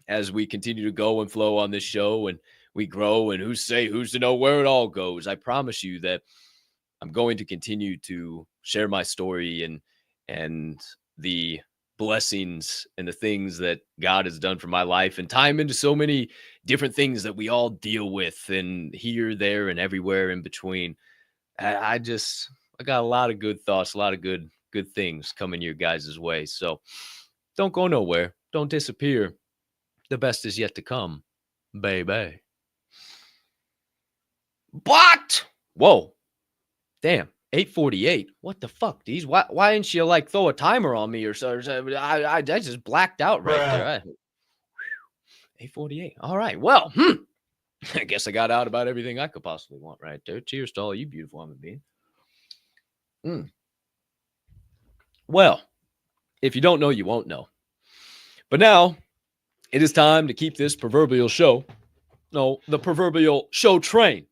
as we continue to go and flow on this show and we grow and who's to know where it all goes, I promise you that I'm going to continue to share my story and the blessings and the things that God has done for my life and tie them into so many different things that we all deal with and here, there, and everywhere in between. I got a lot of good thoughts, a lot of good things coming your guys' way. So don't go nowhere. Don't disappear. The best is yet to come, baby. But whoa, damn, 8:48. What the fuck, D's? Why didn't you like throw a timer on me or so? I just blacked out right there. 8:48. All right. Well, I guess I got out about everything I could possibly want right there. Cheers to all you beautiful human beings. Well, if you don't know, you won't know. But now it is time to keep this proverbial show, the proverbial show train,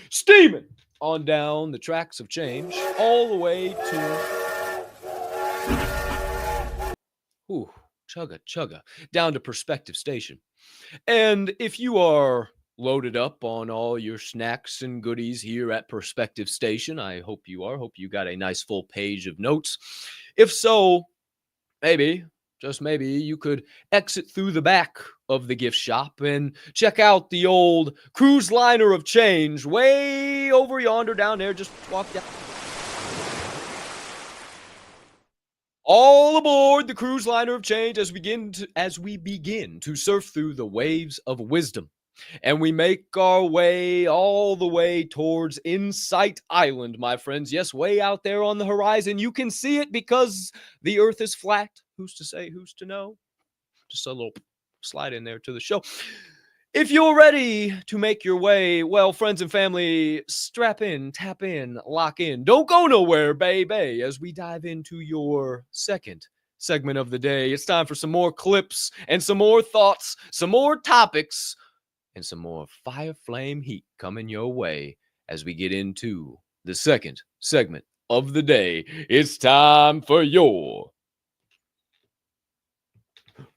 steaming on down the tracks of change all the way to chugga down to Perspective Station. And if you are loaded up on all your snacks and goodies here at Perspective Station, I hope you are. Hope you got a nice full page of notes. If so, maybe, just maybe, you could exit through the back of the gift shop and check out the old cruise liner of change way over yonder down there. Just walk down. All aboard the cruise liner of change as we begin to surf through the waves of wisdom. And we make our way all the way towards Insight Island, my friends. Yes, way out there on the horizon. You can see it because the earth is flat. Who's to say, who's to know? Just a little slide in there to the show. If you're ready to make your way, well, friends and family, strap in, tap in, lock in. Don't go nowhere, baby, as we dive into your second segment of the day. It's time for some more clips and some more thoughts, some more topics, and some more fire flame heat coming your way as we get into the second segment of the day. It's time for your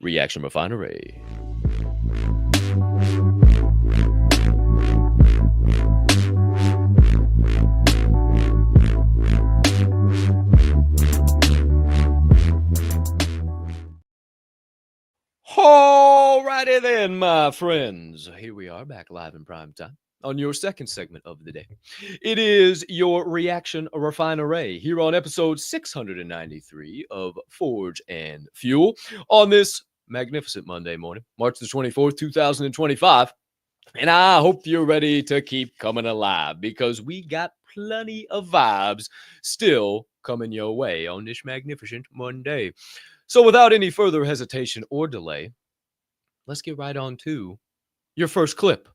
Reaction Refinery. Alrighty then, my friends. Here we are back live in prime time on your second segment of the day. It is your Reaction Refinery here on episode 693 of Forge and Fuel on this magnificent Monday morning, March the 24th, 2025. And I hope you're ready to keep coming alive because we got plenty of vibes still coming your way on this magnificent Monday. So without any further hesitation or delay, let's get right on to your first clip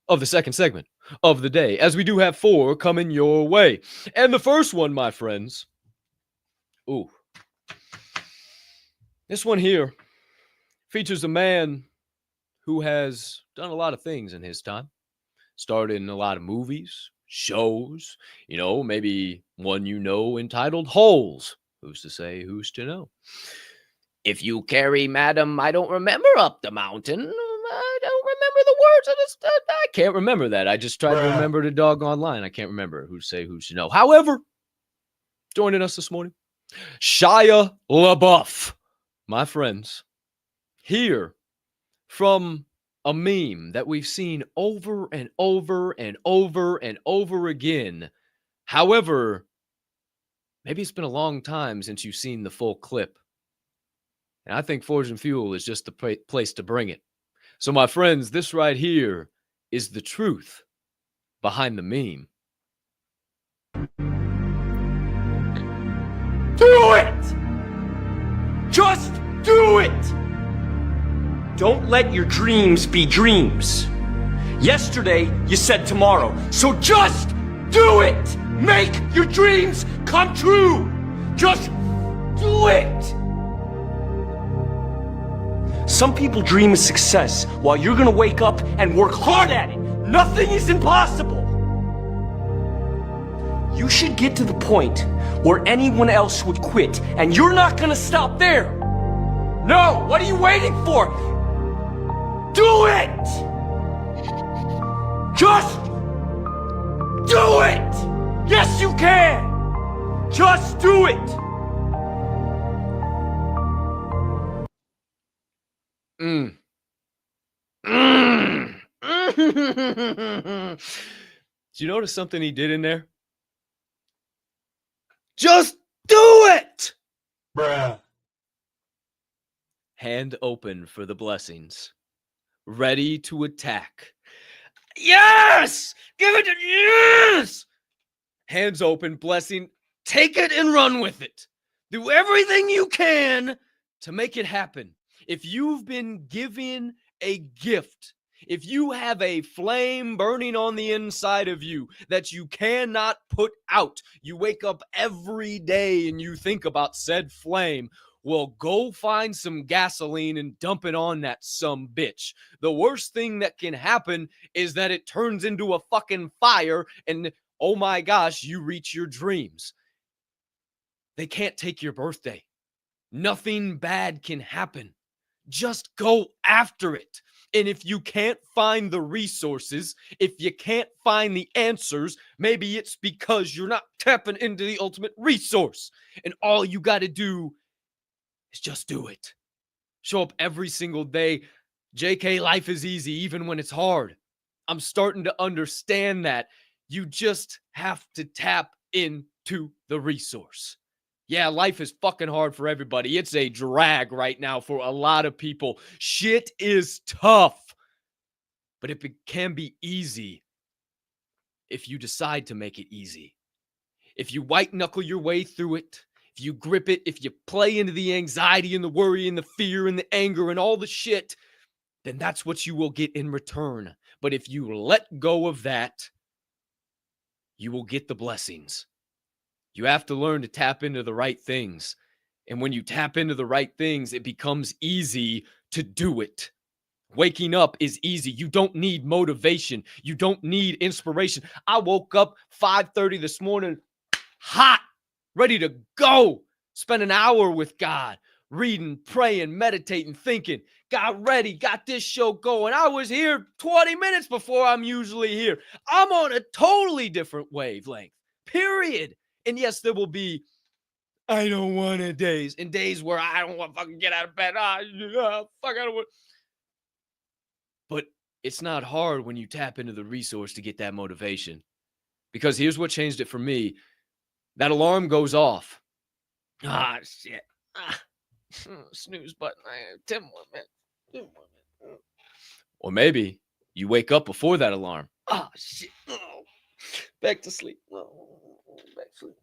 of the second segment of the day, as we do have 4 coming your way. And the first one, my friends, this one here features a man who has done a lot of things in his time. Starred in a lot of movies, shows, maybe one entitled Holes. Who's to say, who's to know? If you carry, madam, I don't remember up the mountain. I don't remember the words. I can't remember that. I just tried to remember the doggone line. I can't remember. Who's to say, who's to know? However, joining us this morning, Shia LaBeouf, my friends, here from a meme that we've seen over and over and over and over again. However, maybe it's been a long time since you've seen the full clip. And I think Forge and Fuel is just the place to bring it. So, my friends, this right here is the truth behind the meme. Do it! Just do it! Don't let your dreams be dreams. Yesterday, you said tomorrow. So just do it! Make your dreams come true! Just do it! Some people dream of success while you're gonna wake up and work hard at it. Nothing is impossible. You should get to the point where anyone else would quit, and you're not gonna stop there. No, what are you waiting for? Do it! Just do it! Yes, you can! Just do it! Did you notice something he did in there? Just do it! Bruh. Hand open for the blessings. Ready to attack. Yes! Give it to yes! Hands open, blessing. Take it and run with it. Do everything you can to make it happen. If you've been given a gift, if you have a flame burning on the inside of you that you cannot put out, you wake up every day and you think about said flame, well, go find some gasoline and dump it on that sumbitch. The worst thing that can happen is that it turns into a fucking fire and, oh my gosh, you reach your dreams. They can't take your birthday. Nothing bad can happen. Just go after it. And if you can't find the resources, if you can't find the answers, maybe it's because you're not tapping into the ultimate resource. And all you got to do is just do it. Show up every single day. JK, life is easy even when it's hard. I'm starting to understand that. You just have to tap into the resource. Yeah, life is fucking hard for everybody. It's a drag right now for a lot of people. Shit is tough. But it can be easy if you decide to make it easy. If you white knuckle your way through it, if you grip it, if you play into the anxiety and the worry and the fear and the anger and all the shit, then that's what you will get in return. But if you let go of that, you will get the blessings. You have to learn to tap into the right things. And when you tap into the right things, it becomes easy to do it. Waking up is easy. You don't need motivation. You don't need inspiration. I woke up 5:30 this morning hot. ready to go. Spend an hour with God, reading, praying, meditating, thinking. Got ready, got this show going. I was here 20 minutes before I'm usually here. I'm on a totally different wavelength, period. And yes, there will be I don't want it days, and days where I don't want to fucking get out of bed. Fuck, I don't want. But it's not hard when you tap into the resource to get that motivation. Because here's what changed it for me. That alarm goes off. Shit. Snooze button. 10 more minutes. 10 more minutes. Or maybe you wake up before that alarm. Shit. Oh. Back to sleep. Back to sleep.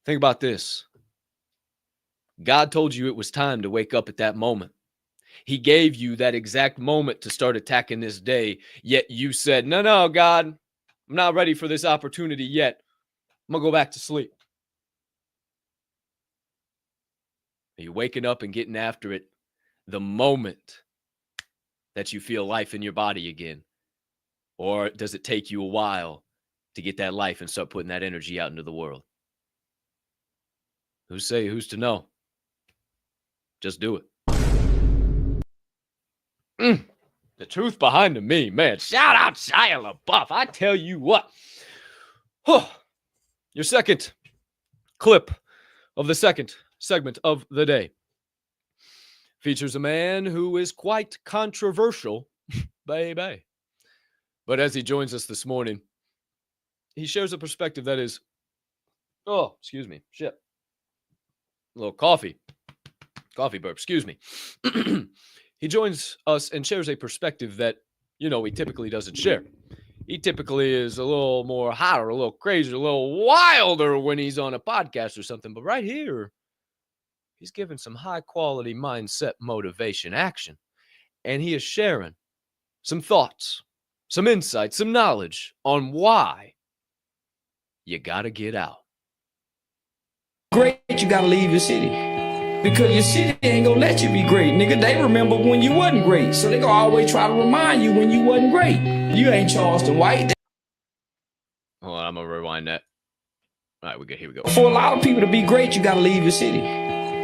Think about this. God told you it was time to wake up at that moment. He gave you that exact moment to start attacking this day, yet you said, no, God, I'm not ready for this opportunity yet. I'm going to go back to sleep. Are you waking up and getting after it the moment that you feel life in your body again? Or does it take you a while to get that life and start putting that energy out into the world? Who's to know? Just do it. The truth behind the meme, man. Shout out Shia LaBeouf. I tell you what. Your second clip of the second segment of the day features a man who is quite controversial, baby. But as he joins us this morning, he shares a perspective that is, excuse me, shit. A little coffee burp, excuse me. He joins us and shares a perspective that, he typically doesn't share. He typically is a little more hotter, a little crazier, a little wilder when he's on a podcast or something. But right here, he's giving some high-quality mindset motivation action. And he is sharing some thoughts, some insights, some knowledge on why you got to get out. Great, you gotta leave your city. Because your city ain't gonna let you be great, nigga. They remember when you wasn't great. So they gonna always try to remind you when you wasn't great. You ain't Charleston White. Hold on, I'm gonna rewind that. All right, we're good. Here we go. For a lot of people to be great, you gotta leave your city.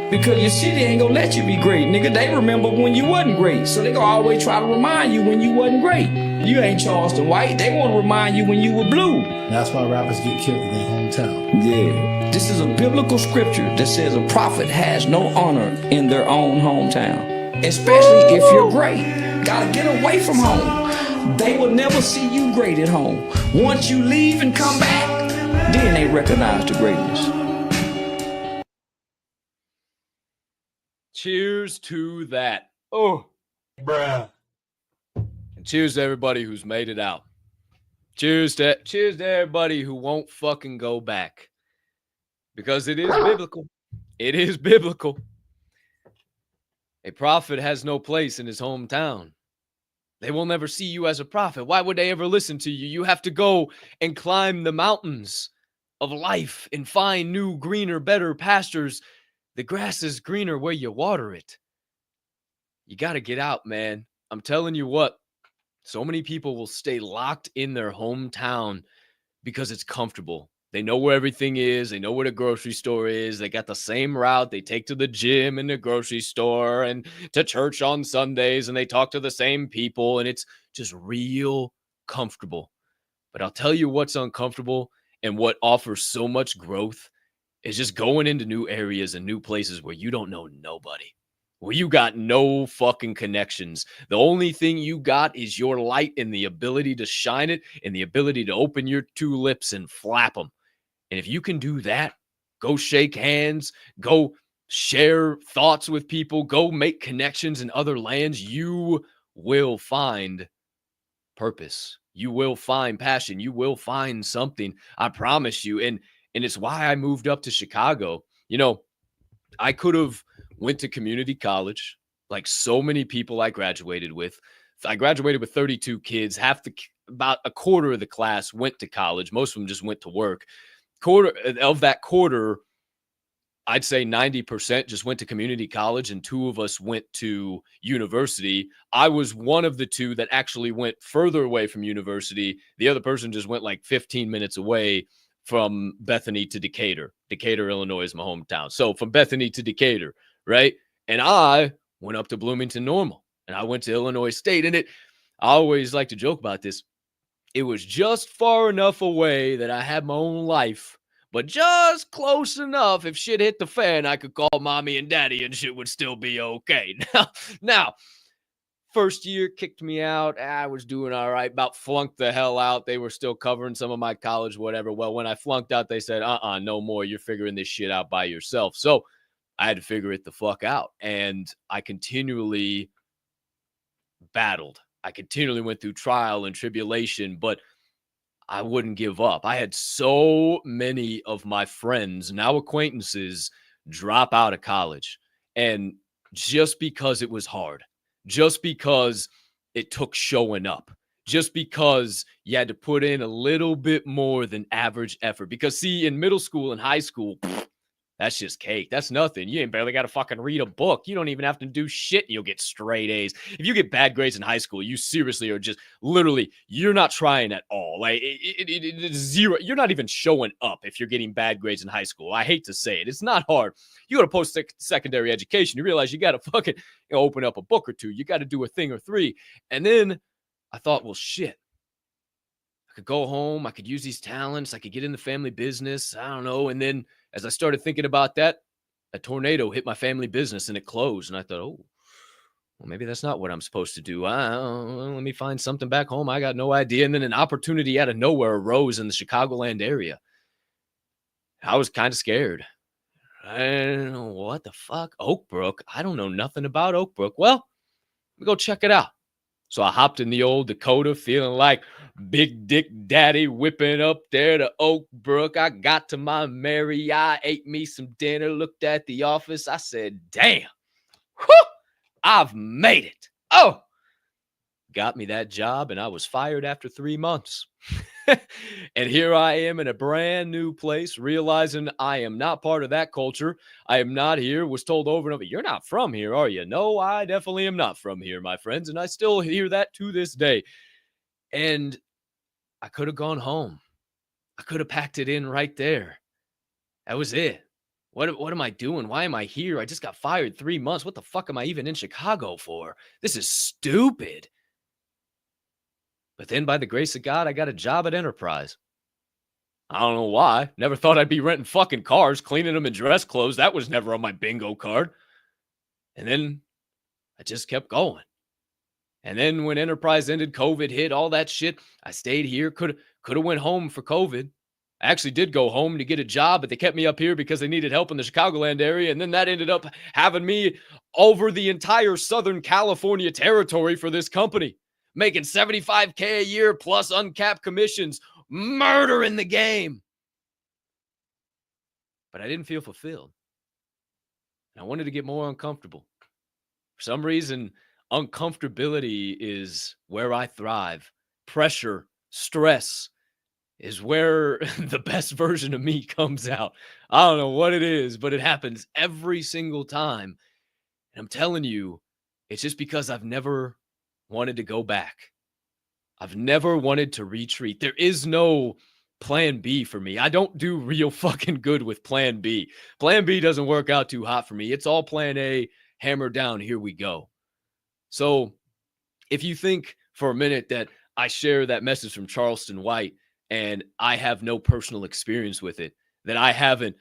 Because your city ain't gonna let you be great, nigga. They remember when you wasn't great. So they gonna always try to remind you when you wasn't great. You ain't Charleston White. They wanna remind you when you were blue. That's why rappers get killed in their hometown. Yeah. This is a biblical scripture that says a prophet has no honor in their own hometown. Especially if you're great. Gotta get away from home. They will never see you great at home. Once you leave and come back, then they recognize the greatness. Cheers to that. Oh. Bruh. And cheers to everybody who's made it out. Cheers to everybody who won't fucking go back. Because it is biblical. It is biblical. A prophet has no place in his hometown. They will never see you as a prophet. Why would they ever listen to you? You have to go and climb the mountains of life and find new, greener, better pastures. The grass is greener where you water it. You got to get out, man. I'm telling you what. So many people will stay locked in their hometown because it's comfortable. They know where everything is. They know where the grocery store is. They got the same route. They take to the gym and the grocery store and to church on Sundays, and they talk to the same people, and it's just real comfortable. But I'll tell you what's uncomfortable and what offers so much growth is just going into new areas and new places where you don't know nobody, where you got no fucking connections. The only thing you got is your light and the ability to shine it and the ability to open your two lips and flap them. And if you can do that, go shake hands, go share thoughts with people, go make connections in other lands, you will find purpose. You will find passion. You will find something. I promise you. And it's why I moved up to Chicago. I could have went to community college like so many people I graduated with. I graduated with 32 kids. About a quarter of the class went to college. Most of them just went to work. Of that quarter, I'd say 90% just went to community college and 2 of us went to university. I was one of the 2 that actually went further away from university. The other person just went like 15 minutes away from Bethany to Decatur. Decatur, Illinois is my hometown. So from Bethany to Decatur, right? And I went up to Bloomington Normal, and I went to Illinois State. And I always like to joke about this. It was just far enough away that I had my own life, but just close enough. If shit hit the fan, I could call mommy and daddy and shit would still be okay. Now, first year kicked me out. I was doing all right, about flunked the hell out. They were still covering some of my college, whatever. Well, when I flunked out, they said, no more. You're figuring this shit out by yourself. So I had to figure it the fuck out. And I continually battled. I continually went through trial and tribulation, but I wouldn't give up. I had so many of my friends, now acquaintances, drop out of college. And just because it was hard, just because it took showing up, just because you had to put in a little bit more than average effort. Because see, in middle school and high school, that's just cake. That's nothing. You ain't barely got to fucking read a book. You don't even have to do shit and you'll get straight A's. If you get bad grades in high school, you seriously are just literally, you're not trying at all. Like it's zero. You're not even showing up if you're getting bad grades in high school. I hate to say it. It's not hard. You go to post-secondary education, you realize you got to fucking open up a book or two. You got to do a thing or three. And then I thought, well, shit. I could go home. I could use these talents. I could get in the family business. I don't know. And then as I started thinking about that, a tornado hit my family business and it closed. And I thought, oh, well, maybe that's not what I'm supposed to do. Let me find something back home. I got no idea. And then an opportunity out of nowhere arose in the Chicagoland area. I was kind of scared. I don't know what the fuck. Oak Brook. I don't know nothing about Oak Brook. Well, let me go check it out. So I hopped in the old Dakota feeling like Big Dick Daddy whipping up there to Oak Brook. I got to my Marriott, ate me some dinner, looked at the office. I said, damn, whew, I've made it. Oh, got me that job and I was fired after 3 months. And here I am in a brand new place, realizing I am not part of that culture. I am not here. Was told over and over, you're not from here, are you? No, I definitely am not from here, my friends. And I still hear that to this day. And I could have gone home. I could have packed it in right there. That was it. What am I doing? Why am I here? I just got fired 3 months. What the fuck am I even in Chicago for? This is stupid. But then by the grace of God, I got a job at Enterprise. I don't know why. Never thought I'd be renting fucking cars, cleaning them in dress clothes. That was never on my bingo card. And then I just kept going. And then when Enterprise ended, COVID hit, all that shit, I stayed here. Could have went home for COVID. I actually did go home to get a job, but they kept me up here because they needed help in the Chicagoland area. And then that ended up having me over the entire Southern California territory for this company, making $75K a year plus uncapped commissions, murdering the game. But I didn't feel fulfilled. I wanted to get more uncomfortable. For some reason, uncomfortability is where I thrive. Pressure, stress is where the best version of me comes out. I don't know what it is, but it happens every single time. And I'm telling you, it's just because I've never wanted to go back. I've never wanted to retreat. There is no plan B for me. I don't do real fucking good with plan B. Plan B doesn't work out too hot for me. It's all plan A, hammer down, here we go. So if you think for a minute that I share that message from Charleston White and I have no personal experience with it, that I haven't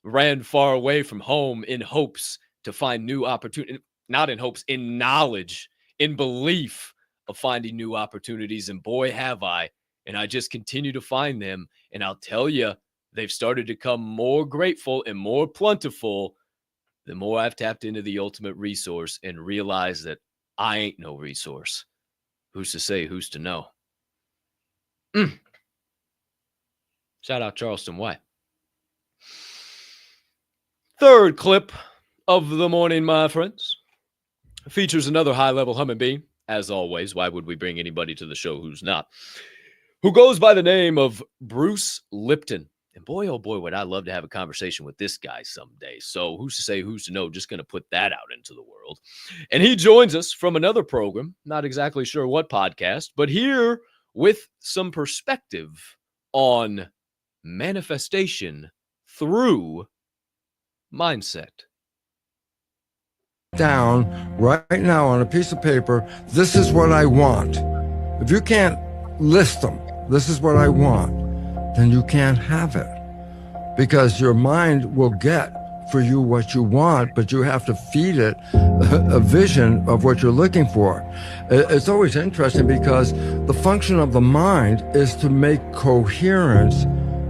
ran far away from home in hopes to find new opportunity, not in hopes, in knowledge, in belief of finding new opportunities. And boy, have I. And I just continue to find them. And I'll tell you, they've started to come more grateful and more plentiful the more I've tapped into the ultimate resource and realized that I ain't no resource. Who's to say, who's to know? Shout out Charleston White. Third clip of the morning, my friends, features another high-level humming being. As always, why would we bring anybody to the show who's not? Who goes by the name of Bruce Lipton. And boy, oh boy, would I love to have a conversation with this guy someday. So who's to say, who's to know? Just going to put that out into the world. And he joins us from another program, not exactly sure what podcast, but here with some perspective on manifestation through mindset. Down right now on a piece of paper, this is what I want. If you can't list them, this is what I want, then you can't have it. Because your mind will get for you what you want, but you have to feed it a vision of what you're looking for. It's always interesting because the function of the mind is to make coherence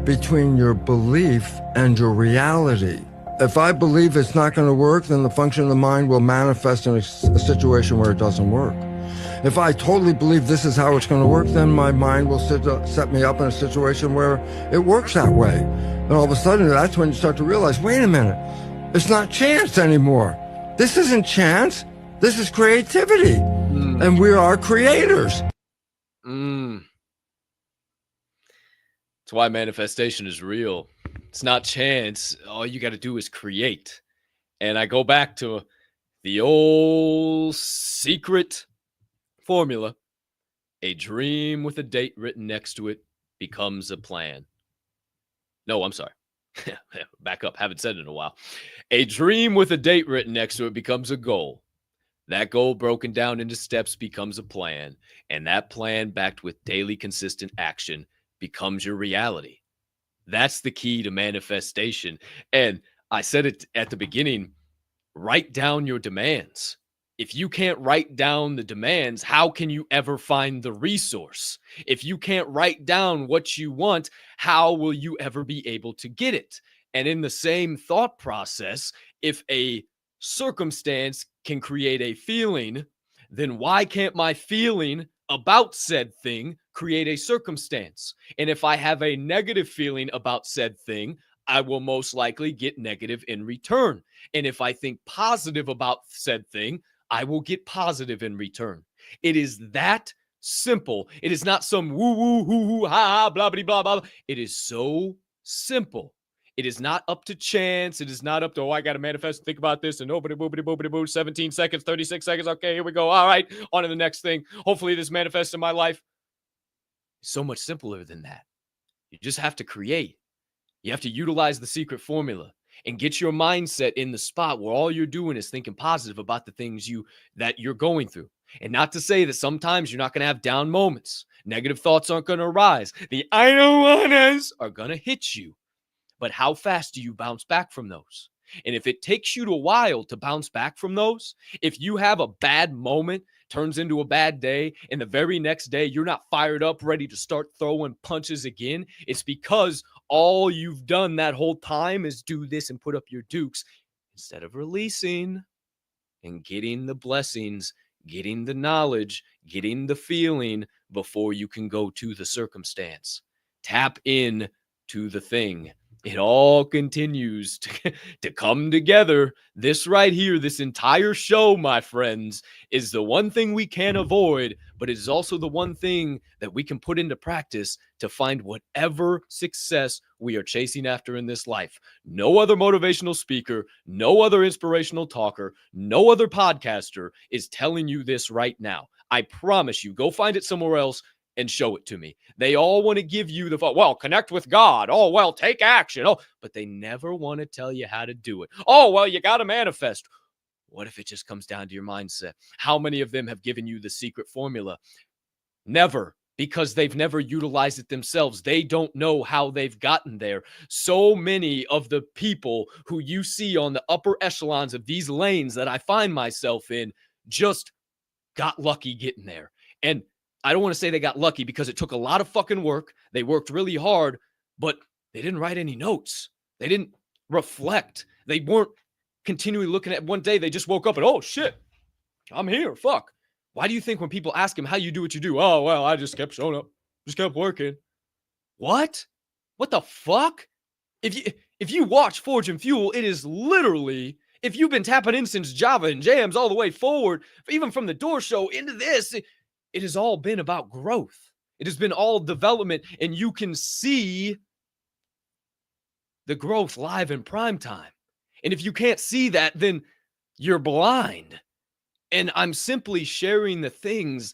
between your belief and your reality. If I believe it's not going to work, then the function of the mind will manifest in a situation where it doesn't work. If I totally believe this is how it's going to work, then my mind will set me up in a situation where it works that way. And all of a sudden, that's when you start to realize, wait a minute, it's not chance anymore. This isn't chance. This is creativity. And we are creators. That's why manifestation is real. It's not chance. All you got to do is create. And I go back to the old secret formula. A dream with a date written next to it becomes a plan. No, I'm sorry. Back up. Haven't said it in a while. A dream with a date written next to it becomes a goal. That goal broken down into steps becomes a plan. And that plan backed with daily consistent action becomes your reality. That's the key to manifestation. And I said it at the beginning, write down your demands. If you can't write down the demands, how can you ever find the resource? If you can't write down what you want, how will you ever be able to get it? And in the same thought process, if a circumstance can create a feeling, then why can't my feeling about said thing create a circumstance? And if I have a negative feeling about said thing, I will most likely get negative in return. And if I think positive about said thing, I will get positive in return. It is that simple. It is not some woo woo hoo hoo ha ha blah blah blah blah. It is so simple. It is not up to chance. It is not up to, oh, I got to manifest, think about this, and nobody boobity boobity boo, 17 seconds, 36 seconds. Okay, here we go. All right, on to the next thing. Hopefully this manifests in my life. It's so much simpler than that. You just have to create. You have to utilize the secret formula and get your mindset in the spot where all you're doing is thinking positive about the things that you're going through. And not to say that sometimes you're not going to have down moments. Negative thoughts aren't going to arise. The I don't wannas are going to hit you. But how fast do you bounce back from those? And if it takes you a while to bounce back from those, if you have a bad moment, turns into a bad day, and the very next day you're not fired up, ready to start throwing punches again, it's because all you've done that whole time is do this and put up your dukes instead of releasing and getting the blessings, getting the knowledge, getting the feeling before you can go to the circumstance. Tap in to the thing. It all continues to come together. This right here, this entire show, my friends, is the one thing we can't avoid, but it is also the one thing that we can put into practice to find whatever success we are chasing after in this life. No other motivational speaker, no other inspirational talker, no other podcaster is telling you this right now. I promise you, go find it somewhere else and show it to me. They all want to give you the, well, connect with God. Oh, well, take action. Oh, but they never want to tell you how to do it. Oh, well, you got to manifest. What if it just comes down to your mindset? How many of them have given you the secret formula? Never, because they've never utilized it themselves. They don't know how they've gotten there. So many of the people who you see on the upper echelons of these lanes that I find myself in just got lucky getting there. And I don't want to say they got lucky because it took a lot of fucking work. They worked really hard, but they didn't write any notes. They didn't reflect. They weren't continually looking at one day. They just woke up and, oh, shit, I'm here. Fuck. Why do you think when people ask him how you do what you do? Oh, well, I just kept showing up. Just kept working. What? What the fuck? If you watch Forge and Fuel, it is literally, if you've been tapping in since Java and Jams all the way forward, even from the door show into this, it has all been about growth. It has been all development, and you can see the growth live in prime time. And if you can't see that, then you're blind. And I'm simply sharing the things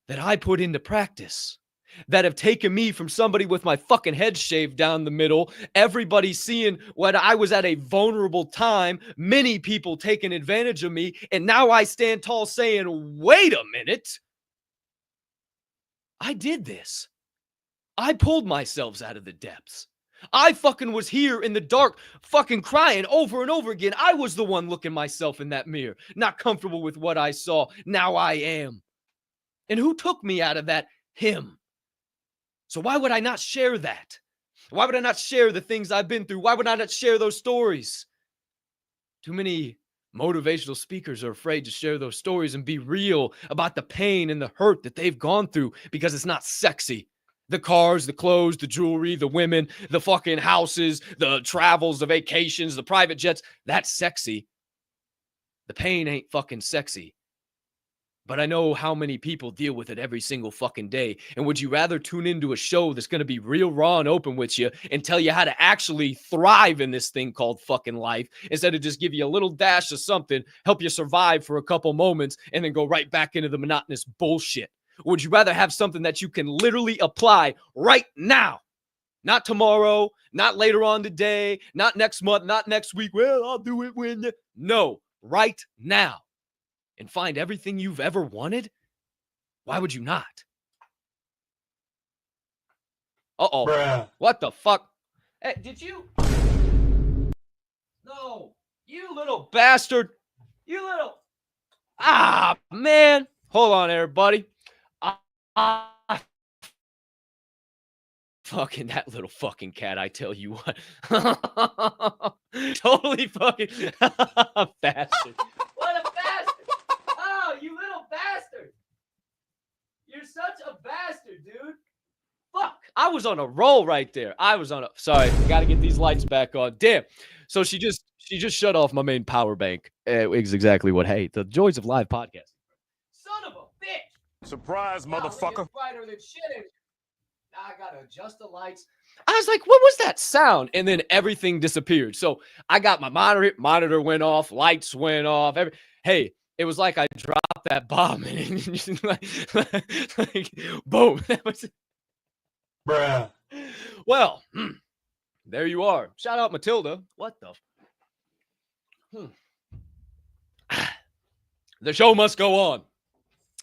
that I put into practice. that have taken me from somebody with my fucking head shaved down the middle, everybody seeing when I was at a vulnerable time, many people taking advantage of me, and now I stand tall saying, wait a minute. I did this. I pulled myself out of the depths. I fucking was here in the dark, fucking crying over and over again. I was the one looking myself in that mirror, not comfortable with what I saw. Now I am. And who took me out of that? Him. So why would I not share that? Why would I not share the things I've been through? Why would I not share those stories? Too many motivational speakers are afraid to share those stories and be real about the pain and the hurt that they've gone through because it's not sexy. The cars, the clothes, the jewelry, the women, the fucking houses, the travels, the vacations, the private jets, that's sexy. The pain ain't fucking sexy. But I know how many people deal with it every single fucking day. And would you rather tune into a show that's going to be real raw and open with you and tell you how to actually thrive in this thing called fucking life instead of just give you a little dash of something, help you survive for a couple moments, and then go right back into the monotonous bullshit? Or would you rather have something that you can literally apply right now? Not tomorrow, not later on today, not next month, not next week. Well, I'll do it when... No, right now. And find everything you've ever wanted? Why would you not? Uh-oh. Bruh. What the fuck? Hey, did you? No. You little bastard. You little... Ah, man. Hold on, everybody. Fucking that little fucking cat, I tell you what. Totally fucking bastard. What a bastard. Oh, you little bastard. You're such a bastard, dude. Fuck. I was on a roll right there. Sorry, gotta get these lights back on. Damn. So she just shut off my main power bank. Is exactly what, hey, the joys of live podcasting. Son of a bitch. Surprise, motherfucker. Brighter than shit. Now I gotta adjust the lights. I was like, what was that sound? And then everything disappeared. So I got my monitor went off, lights went off. Hey, it was like I dropped that bomb and just like boom. That was it. Bruh. Well, there you are. Shout out Matilda. What the? The show must go on.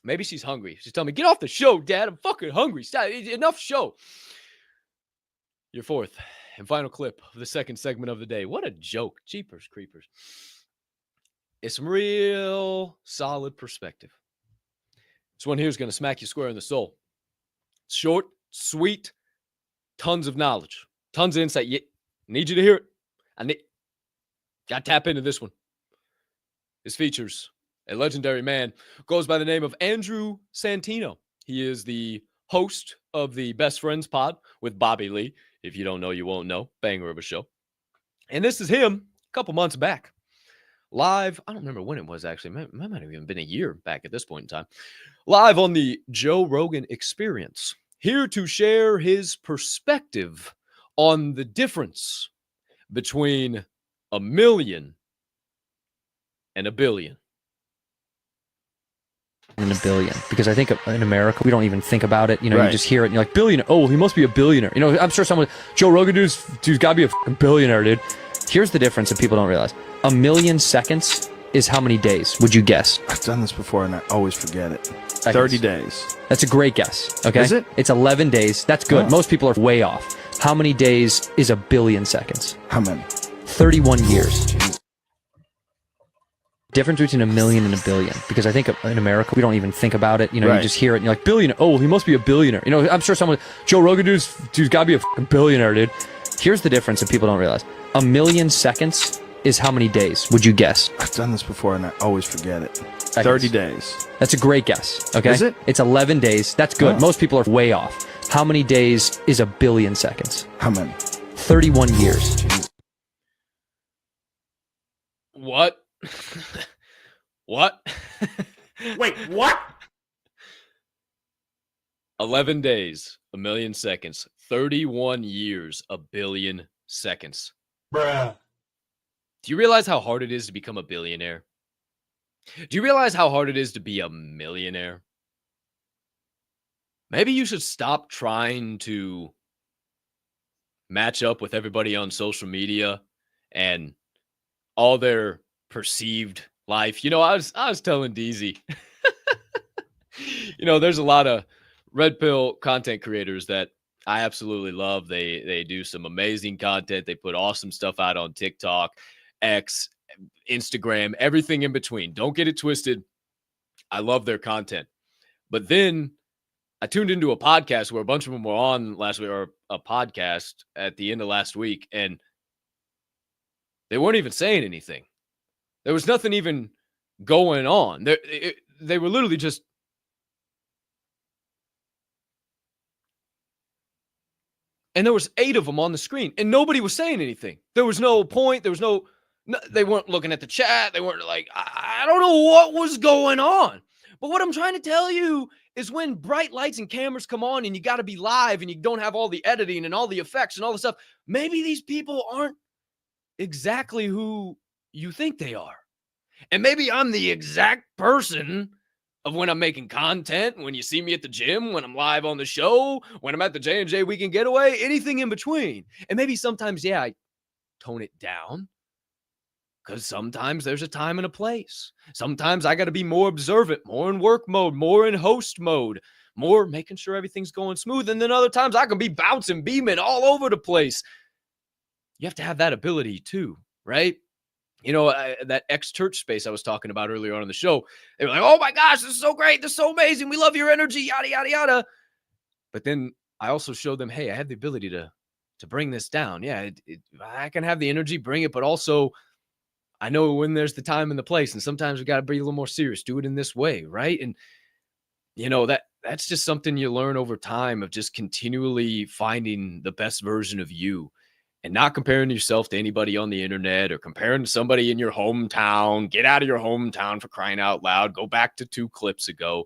Maybe she's hungry. She's telling me, get off the show, Dad. I'm fucking hungry. Stop. Enough show. Your fourth and final clip of the second segment of the day. What a joke. Jeepers creepers. It's some real solid perspective. This one here is going to smack you square in the soul. It's short, sweet, tons of knowledge, tons of insight. Yeah, need you to hear it. Got to tap into this one. This features a legendary man who goes by the name of Andrew Santino. He is the host of the Best Friends pod with Bobby Lee. If you don't know, you won't know. Banger of a show. And this is him a couple months back. Live, I don't remember when it was actually. It might have even been a year back at this point in time. Live on the Joe Rogan Experience. Here to share his perspective on the difference between a million and a billion. In a billion, because I think in America we don't even think about it. You know, you just hear it and you're like, billionaire. Oh, he must be a billionaire. You know, I'm sure someone, Joe Rogan dude's gotta be a fucking billionaire, dude. Here's the difference that people don't realize. 1 million seconds is how many days? Would you guess? I've done this before and I always forget it. 30 days. That's a great guess. Okay, is it? It's 11 days. That's good. Most people are way off. How many days is 1 billion seconds? How many? 31 years. Jeez. Difference between 1 million and a billion, because I think in America we don't even think about it. You know, you just hear it and you're like, billionaire. Oh, he must be a billionaire. You know, I'm sure someone, Joe Rogan dude's gotta be a fucking billionaire, dude. Here's the difference that people don't realize. 1 million seconds is how many days? Would you guess? I've done this before and I always forget it. 30 days. That's a great guess. Okay, is it? It's 11 days. That's good. Most people are way off. How many days is 1 billion seconds? How many? 31 years. Jeez. What? What? Wait, what? 11 days, 1 million seconds. 31 years, 1 billion seconds. Bruh. Do you realize how hard it is to become a billionaire? Do you realize how hard it is to be a millionaire? maybe you should stop trying to match up with everybody on social media and all their perceived life. I was telling DZ, there's a lot of red pill content creators that I absolutely love. They do some amazing content. They put awesome stuff out on TikTok, X, Instagram, everything in between. Don't get it twisted. I love their content. But then I tuned into a podcast where a bunch of them were on last week, or a podcast at the end of last week, and they weren't even saying anything. There was nothing even going on. They were literally just and there was 8 of them on the screen, and nobody was saying anything. There was no point. There was no they weren't looking at the chat. They weren't like, I don't know what was going on. But what I'm trying to tell you is when bright lights and cameras come on and you got to be live and you don't have all the editing and all the effects and all the stuff, maybe these people aren't exactly who you think they are. And maybe I'm the exact person of when I'm making content, when you see me at the gym, when I'm live on the show, when I'm at the J&J Weekend Getaway, anything in between. And maybe sometimes, I tone it down because sometimes there's a time and a place. Sometimes I got to be more observant, more in work mode, more in host mode, more making sure everything's going smooth. And then other times I can be bouncing, beaming all over the place. You have to have that ability too, right? That ex-church space I was talking about earlier on in the show, they were like, oh my gosh, this is so great. This is so amazing. We love your energy, yada, yada, yada. But then I also showed them, hey, I have the ability to bring this down. Yeah, I can have the energy, bring it, but also I know when there's the time and the place. And sometimes we got to be a little more serious, do it in this way, right? And, that's just something you learn over time of just continually finding the best version of you. And not comparing yourself to anybody on the internet or comparing to somebody in your hometown. Get out of your hometown, for crying out loud. Go back to 2 clips ago.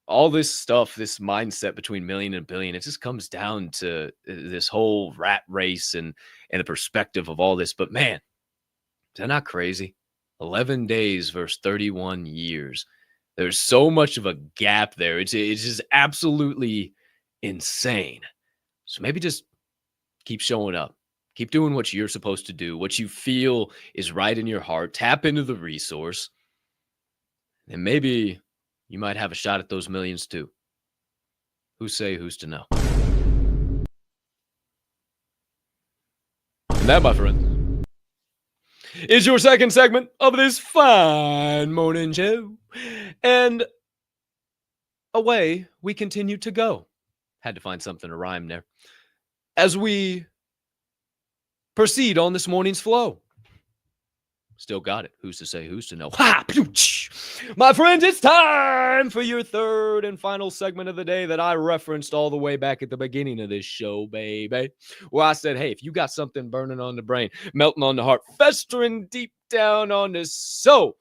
All this stuff, this mindset between million and billion, it just comes down to this whole rat race and the perspective of all this. But man, is that not crazy? 11 days versus 31 years. There's so much of a gap there. It's just absolutely insane. So maybe just keep showing up. Keep doing what you're supposed to do, what you feel is right in your heart. Tap into the resource. And maybe you might have a shot at those millions too. Who's to know? And that, my friend, is your second segment of this fine morning show. And away we continue to go. Had to find something to rhyme there. As we proceed on this morning's flow. Still got it. Who's to know? Ha! My friends, it's time for your third and final segment of the day that I referenced all the way back at the beginning of this show, baby. Where I said, hey, if you got something burning on the brain, melting on the heart, festering deep down on the soul,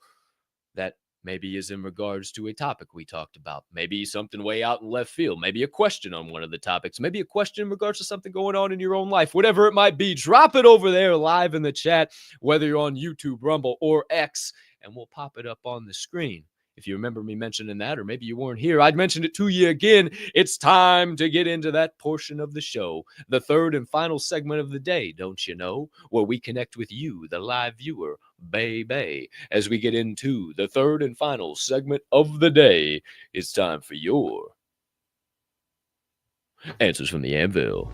that maybe is in regards to a topic we talked about. Maybe something way out in left field. Maybe a question on one of the topics. Maybe a question in regards to something going on in your own life. Whatever it might be, drop it over there live in the chat, whether you're on YouTube, Rumble, or X, and we'll pop it up on the screen. If you remember me mentioning that, or maybe you weren't here, I'd mention it to you again. It's time to get into that portion of the show, the third and final segment of the day, don't you know, where we connect with you, the live viewer, baby. As we get into the third and final segment of the day, it's time for your answers from the Anvil.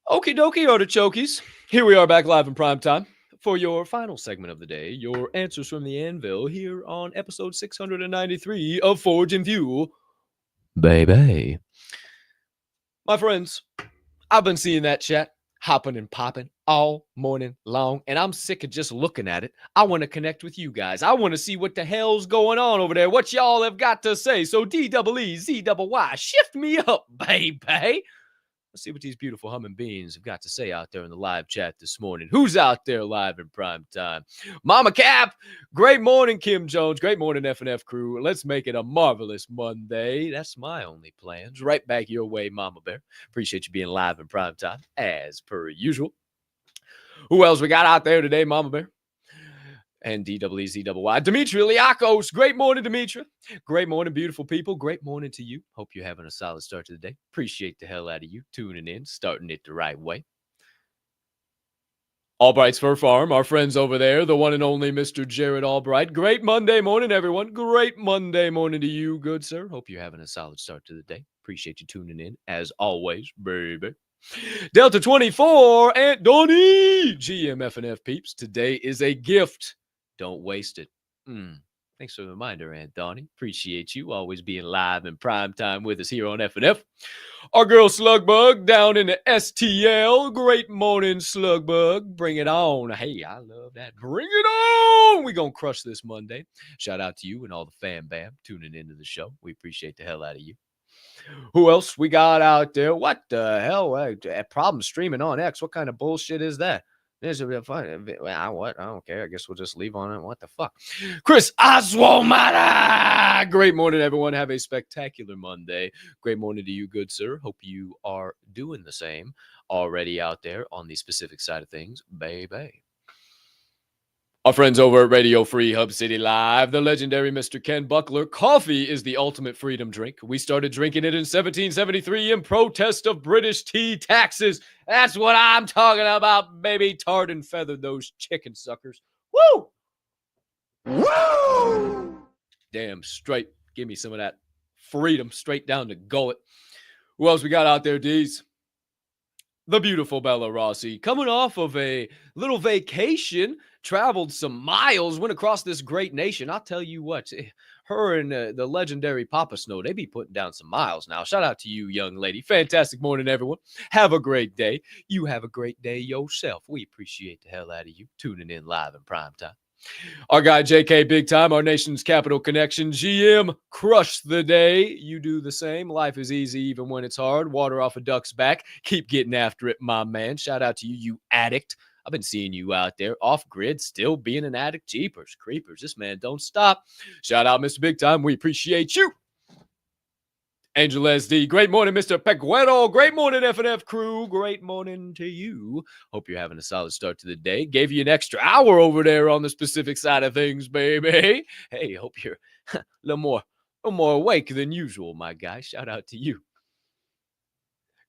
Okie dokie, artichokes. Here we are back live in prime time for your final segment of the day, your answers from the Anvil, here on episode 693 of Forge and Fuel, baby. My friends, I've been seeing that chat hopping and popping all morning long, and I'm sick of just looking at it. I want to connect with you guys. I want to see what the hell's going on over there, what y'all have got to say. So D-double-E-Z-double-Y, shift me up, baby. Let's see what these beautiful humming beings have got to say out there in the live chat this morning. Who's out there live in prime time? Mama Capp, great morning, Kim Jones. Great morning, FNF crew. Let's make it a marvelous Monday. That's my only plans. Right back your way, Mama Bear. Appreciate you being live in prime time, as per usual. Who else we got out there today, Mama Bear? And DWZYY. Dimitri Liakos. Great morning, Dimitri. Great morning, beautiful people. Great morning to you. Hope you're having a solid start to the day. Appreciate the hell out of you tuning in, starting it the right way. Albright's Fur Farm, our friends over there, the one and only Mr. Jared Albright. Great Monday morning, everyone. Great Monday morning to you, good sir. Hope you're having a solid start to the day. Appreciate you tuning in, as always, baby. Delta 24, Aunt Donnie. GMFNF peeps, today is a gift. Don't waste it. Thanks for the reminder, Aunt Donnie. Appreciate you always being live in prime time with us here on FNF. Our girl Slugbug down in the STL. Great morning, Slugbug. Bring it on. Hey, I love that. Bring it on. We're going to crush this Monday. Shout out to you and all the fam bam tuning into the show. We appreciate the hell out of you. Who else we got out there? What the hell? Problem streaming on X. What kind of bullshit is that? This will be fun. What? I don't care. I guess we'll just leave on it. What the fuck? Chris Oswalmata. Great morning, everyone. Have a spectacular Monday. Great morning to you, good sir. Hope you are doing the same already out there on the specific side of things, baby. Our friends over at Radio Free Hub City Live, the legendary Mr. Ken Buckler. Coffee is the ultimate freedom drink. We started drinking it in 1773 in protest of British tea taxes. That's what I'm talking about, baby. Tarred and feathered those chicken suckers. Woo! Woo! Damn straight. Give me some of that freedom straight down the gullet. Who else we got out there, D's? The beautiful Bella Rossi, coming off of a little vacation, traveled some miles, went across this great nation. I'll tell you what, her and the legendary Papa Snow, they be putting down some miles now. Shout out to you, young lady. Fantastic morning, everyone. Have a great day. You have a great day yourself. We appreciate the hell out of you tuning in live in prime time. Our guy JK Big Time, our nation's capital connection, GM, crush the day. You do the same. Life is easy even when it's hard. Water off a duck's back. Keep getting after it, my man. Shout out to you, you addict. I've been seeing you out there off grid, still being an addict. Jeepers, creepers. This man don't stop. Shout out, Mr. Big Time. We appreciate you. Angel SD, great morning, Mr. Peguero. Great morning, FNF crew. Great morning to you. Hope you're having a solid start to the day. Gave you an extra hour over there on the specific side of things, baby. Hey, hope you're a little more awake than usual, my guy. Shout out to you.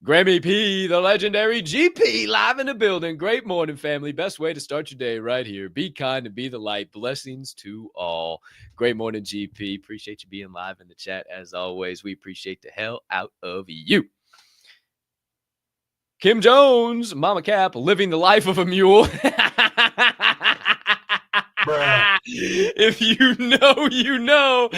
Grammy P, the legendary GP, live in the building. Great morning, family. Best way to start your day right here. Be kind and be the light. Blessings to all. Great morning, GP. Appreciate you being live in the chat. As always, we appreciate the hell out of you. Kim Jones, Mama Capp, living the life of a mule. If you know, you know.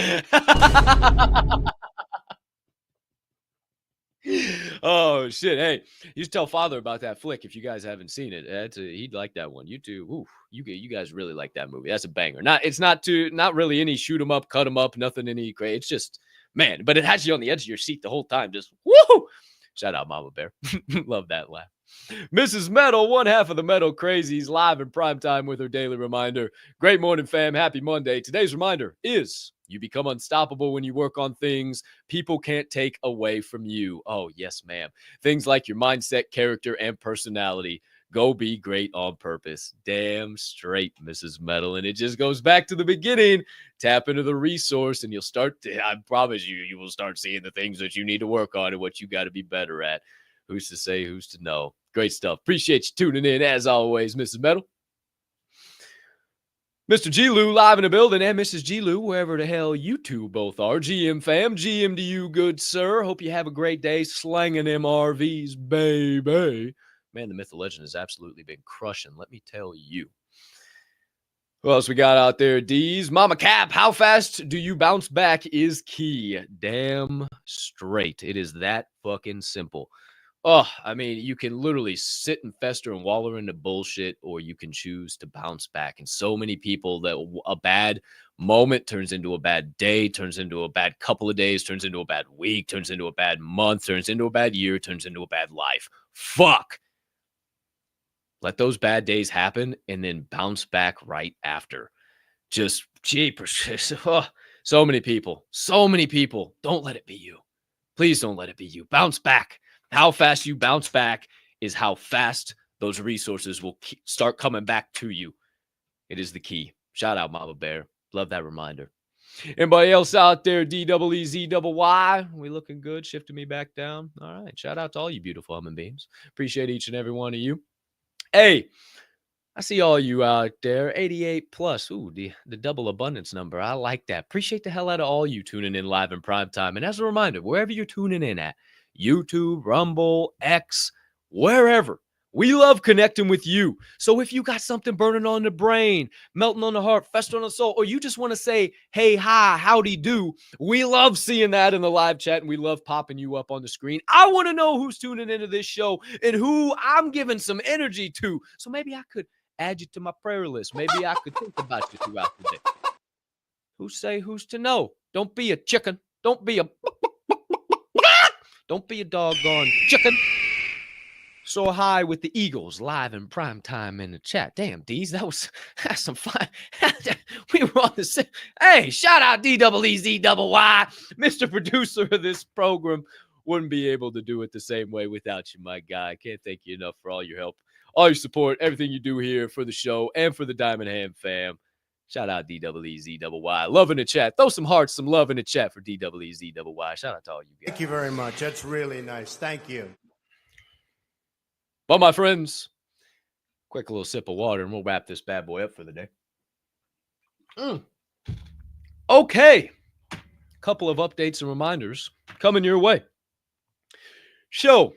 Oh shit! Hey, you should tell Father about that flick if you guys haven't seen it. He'd like that one. You too. Ooh, you guys really like that movie. That's a banger. Not really any shoot 'em up, cut 'em up, nothing any great. It's just man, but it has you on the edge of your seat the whole time. Just woo! Shout out, Mama Bear. Love that laugh. Mrs. Metal, one half of the Metal Crazies, live in prime time with her daily reminder. Great morning, fam. Happy Monday. Today's reminder is you become unstoppable when you work on things people can't take away from you. Oh, yes, ma'am. Things like your mindset, character, and personality. Go be great on purpose. Damn straight, Mrs. Metal. And it just goes back to the beginning. Tap into the resource and you'll start to, I promise you will start seeing the things that you need to work on and what you got to be better at. Who's to say, who's to know? Great stuff. Appreciate you tuning in as always, Mrs. Metal. Mr. G-Lou live in the building and Mrs. G-Lou, wherever the hell you two both are. GM fam, GM to you, good sir. Hope you have a great day slanging them RVs, baby. Man, the myth of legend has absolutely been crushing, let me tell you. Who else we got out there, D's? Mama Capp, how fast do you bounce back is key. Damn straight. It is that fucking simple. Oh, I mean, you can literally sit and fester and wallow in the bullshit, or you can choose to bounce back. And so many people that a bad moment turns into a bad day, turns into a bad couple of days, turns into a bad week, turns into a bad month, turns into a bad year, turns into a bad life. Fuck. Let those bad days happen and then bounce back right after. Just jeepers. Oh, so many people. Don't let it be you. Please don't let it be you. Bounce back. How fast you bounce back is how fast those resources will start coming back to you. It is the key. Shout out, Mama Bear. Love that reminder. Anybody else out there? DEEZY. We looking good? Shifting me back down. All right. Shout out to all you beautiful human beings. Appreciate each and every one of you. Hey, I see all you out there. 88 plus. Ooh, the double abundance number. I like that. Appreciate the hell out of all you tuning in live in prime time. And as a reminder, wherever you're tuning in at, YouTube, Rumble, X, wherever, we love connecting with you. So if you got something burning on the brain, melting on the heart, festering on the soul, or you just want to say, hey, hi, howdy do, we love seeing that in the live chat, and we love popping you up on the screen. I want to know who's tuning into this show and who I'm giving some energy to. So maybe I could add you to my prayer list. Maybe I could think about you throughout the day. Who's to know? Don't be a chicken. Don't be a doggone chicken. So high with the Eagles live in prime time in the chat. Damn, D's, that's some fun. We were on the same. Hey, shout out DEEZY, Mr. Producer of this program. Wouldn't be able to do it the same way without you, my guy. I can't thank you enough for all your help, all your support, everything you do here for the show and for the Diamond Hand fam. Shout out DEEZY. Love in the chat. Throw some hearts, some love in the chat for DEEZY. Shout out to all you guys. Thank you very much. That's really nice. Thank you. Well, my friends, quick little sip of water and we'll wrap this bad boy up for the day. Okay. Couple of updates and reminders coming your way. So,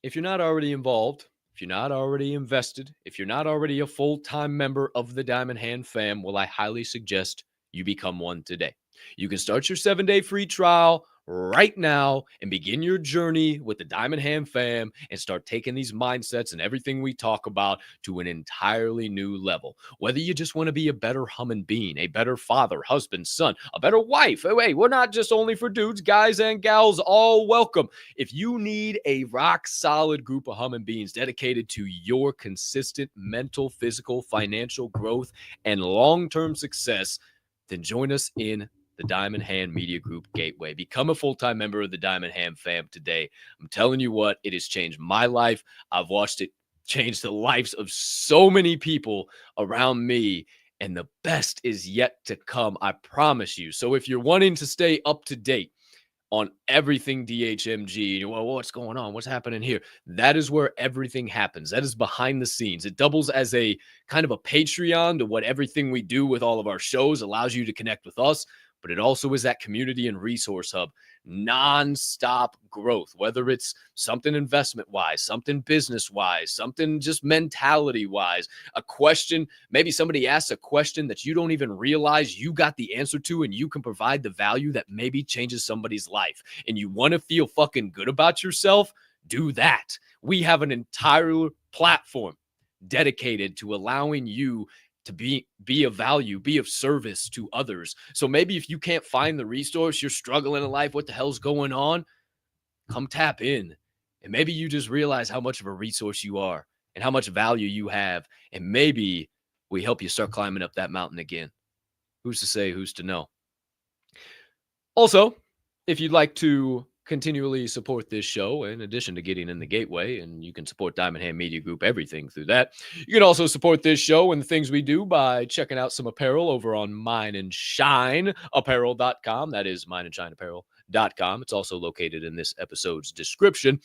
if you're not already involved, if you're not already invested, if you're not already a full-time member of the Diamond Hand fam, well, I highly suggest you become one today. You can start your 7-day free trial right now and begin your journey with the Diamond Hand fam and start taking these mindsets and everything we talk about to an entirely new level. Whether you just want to be a better human being, a better father, husband, son, a better wife. Hey, we're not just only for dudes, guys and gals, all welcome. If you need a rock solid group of human beings dedicated to your consistent mental, physical, financial growth and long-term success, then join us in the Diamond Hand Media Group Gateway. Become a full-time member of the Diamond Hand fam today. I'm telling you what, it has changed my life. I've watched it change the lives of so many people around me, and the best is yet to come, I promise you. So if you're wanting to stay up to date on everything DHMG, well, what's going on? What's happening here? That is where everything happens. That is behind the scenes. It doubles as a kind of a Patreon to what everything we do with all of our shows allows you to connect with us. But it also is that community and resource hub, nonstop growth, whether it's something investment-wise, something business-wise, something just mentality-wise, a question, maybe somebody asks a question that you don't even realize you got the answer to, and you can provide the value that maybe changes somebody's life, and you want to feel fucking good about yourself, do that. We have an entire platform dedicated to allowing you to be of value, be of service to others. So maybe if you can't find the resource, you're struggling in life, what the hell's going on? Come tap in. And maybe you just realize how much of a resource you are and how much value you have. And maybe we help you start climbing up that mountain again. Who's to say, who's to know? Also, if you'd like to continually support this show, in addition to getting in the gateway, and you can support Diamond Hand Media Group, everything through that. You can also support this show and the things we do by checking out some apparel over on mineandshineapparel.com. That is mineandshineapparel.com. It's also located in this episode's description.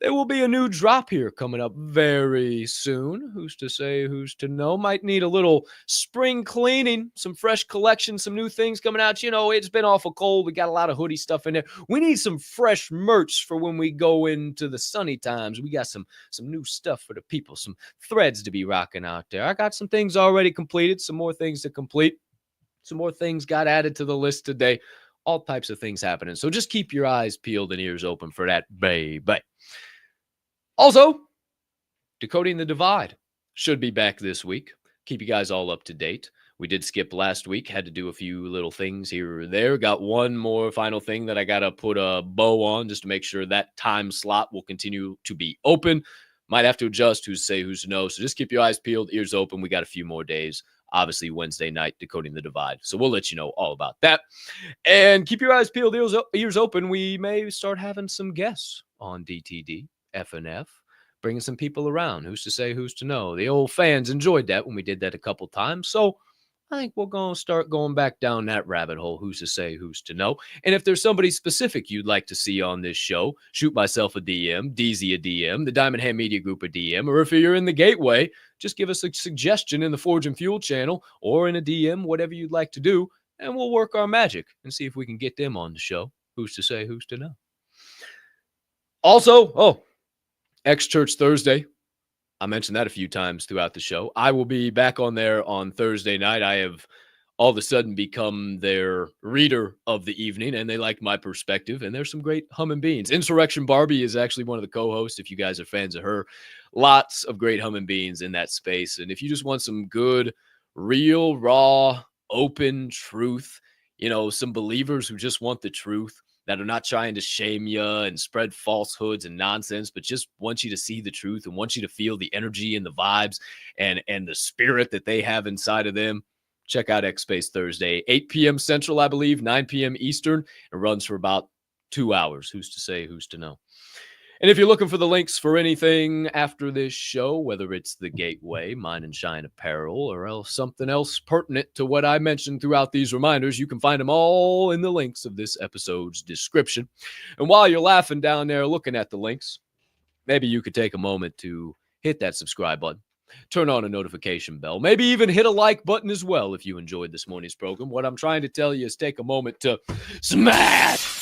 There will be a new drop here coming up very soon. Who's to say, who's to know? Might need a little spring cleaning, some fresh collection, some new things coming out. You know, it's been awful cold. We got a lot of hoodie stuff in there. We need some fresh merch for when we go into the sunny times. We got some new stuff for the people, some threads to be rocking out there. I got some things already completed, some more things to complete. Some more things got added to the list today. All types of things happening. So just keep your eyes peeled and ears open for that, baby. Also, Decoding the Divide should be back this week. Keep you guys all up to date. We did skip last week, had to do a few little things here or there. Got one more final thing that I got to put a bow on just to make sure that time slot will continue to be open. Might have to adjust who's to say, who's to know. So just keep your eyes peeled, ears open. We got a few more days. Obviously, Wednesday night, Decoding the Divide. So we'll let you know all about that. And keep your eyes peeled, ears open. We may start having some guests on DTD, FNF. Bringing some people around. Who's to say, who's to know? The old fans enjoyed that when we did that a couple times. So I think we're going to start going back down that rabbit hole. Who's to say, who's to know? And if there's somebody specific you'd like to see on this show, shoot myself a DM, DZ a DM, the Diamond Hand Media Group a DM, or if you're in the Gateway, just give us a suggestion in the Forge and Fuel channel or in a DM, whatever you'd like to do, and we'll work our magic and see if we can get them on the show. Who's to say, who's to know? Also, X-Church Thursday. I mentioned that a few times throughout the show. I will be back on there on Thursday night. I have all of a sudden become their reader of the evening, and they like my perspective, and there's some great humming beans. Insurrection Barbie is actually one of the co-hosts, if you guys are fans of her. Lots of great humming beans in that space, and if you just want some good, real, raw, open truth, some believers who just want the truth, that are not trying to shame you and spread falsehoods and nonsense, but just want you to see the truth and want you to feel the energy and the vibes and the spirit that they have inside of them. Check out X Space Thursday, 8 p.m. Central, I believe, 9 p.m. Eastern. It runs for about 2 hours. Who's to say, who's to know? And if you're looking for the links for anything after this show, whether it's the Gateway, Mine and Shine Apparel, or else something else pertinent to what I mentioned throughout these reminders, you can find them all in the links of this episode's description. And while you're laughing down there looking at the links, maybe you could take a moment to hit that subscribe button, turn on a notification bell, maybe even hit a like button as well if you enjoyed this morning's program. What I'm trying to tell you is take a moment to smash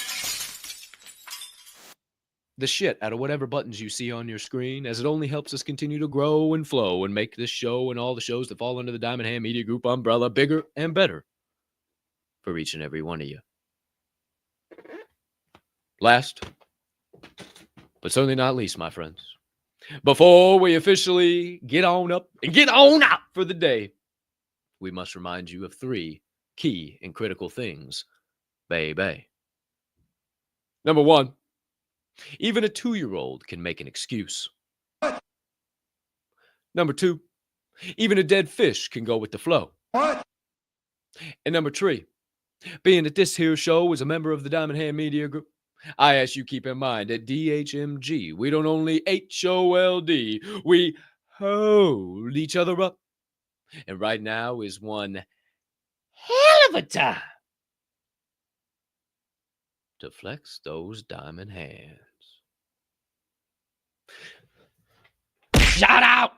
the shit out of whatever buttons you see on your screen, as it only helps us continue to grow and flow and make this show and all the shows that fall under the Diamond Hand Media Group umbrella bigger and better for each and every one of you. Last, but certainly not least, my friends, before we officially get on up and get on out for the day, we must remind you of 3 key and critical things, baby. Number 1, even a 2-year-old can make an excuse. What? Number 2, even a dead fish can go with the flow. What? And number 3, being that this here show is a member of the Diamond Hand Media Group, I ask you keep in mind that DHMG, we don't only HOLD, we hold each other up. And right now is one hell of a time to flex those diamond hands. Shout out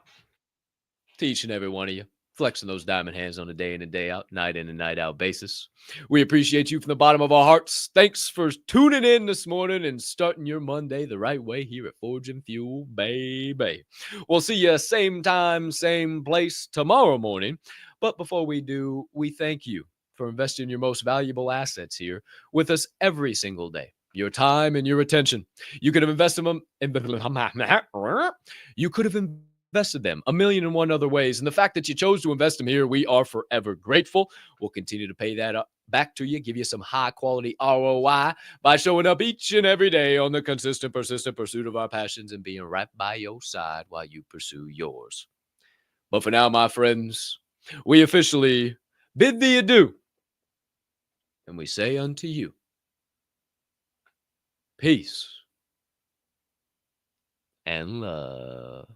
to each and every one of you, flexing those diamond hands on a day in and day out, night in and night out basis. We appreciate you from the bottom of our hearts. Thanks for tuning in this morning and starting your Monday the right way here at Forge and Fuel, baby. We'll see you same time, same place tomorrow morning. But before we do, we thank you for investing your most valuable assets here with us every single day. Your time and your attention. You could have invested them a million and one other ways. And the fact that you chose to invest them here, we are forever grateful. We'll continue to pay that back to you, give you some high quality ROI by showing up each and every day on the consistent, persistent pursuit of our passions and being right by your side while you pursue yours. But for now, my friends, we officially bid thee adieu. And we say unto you, peace and love.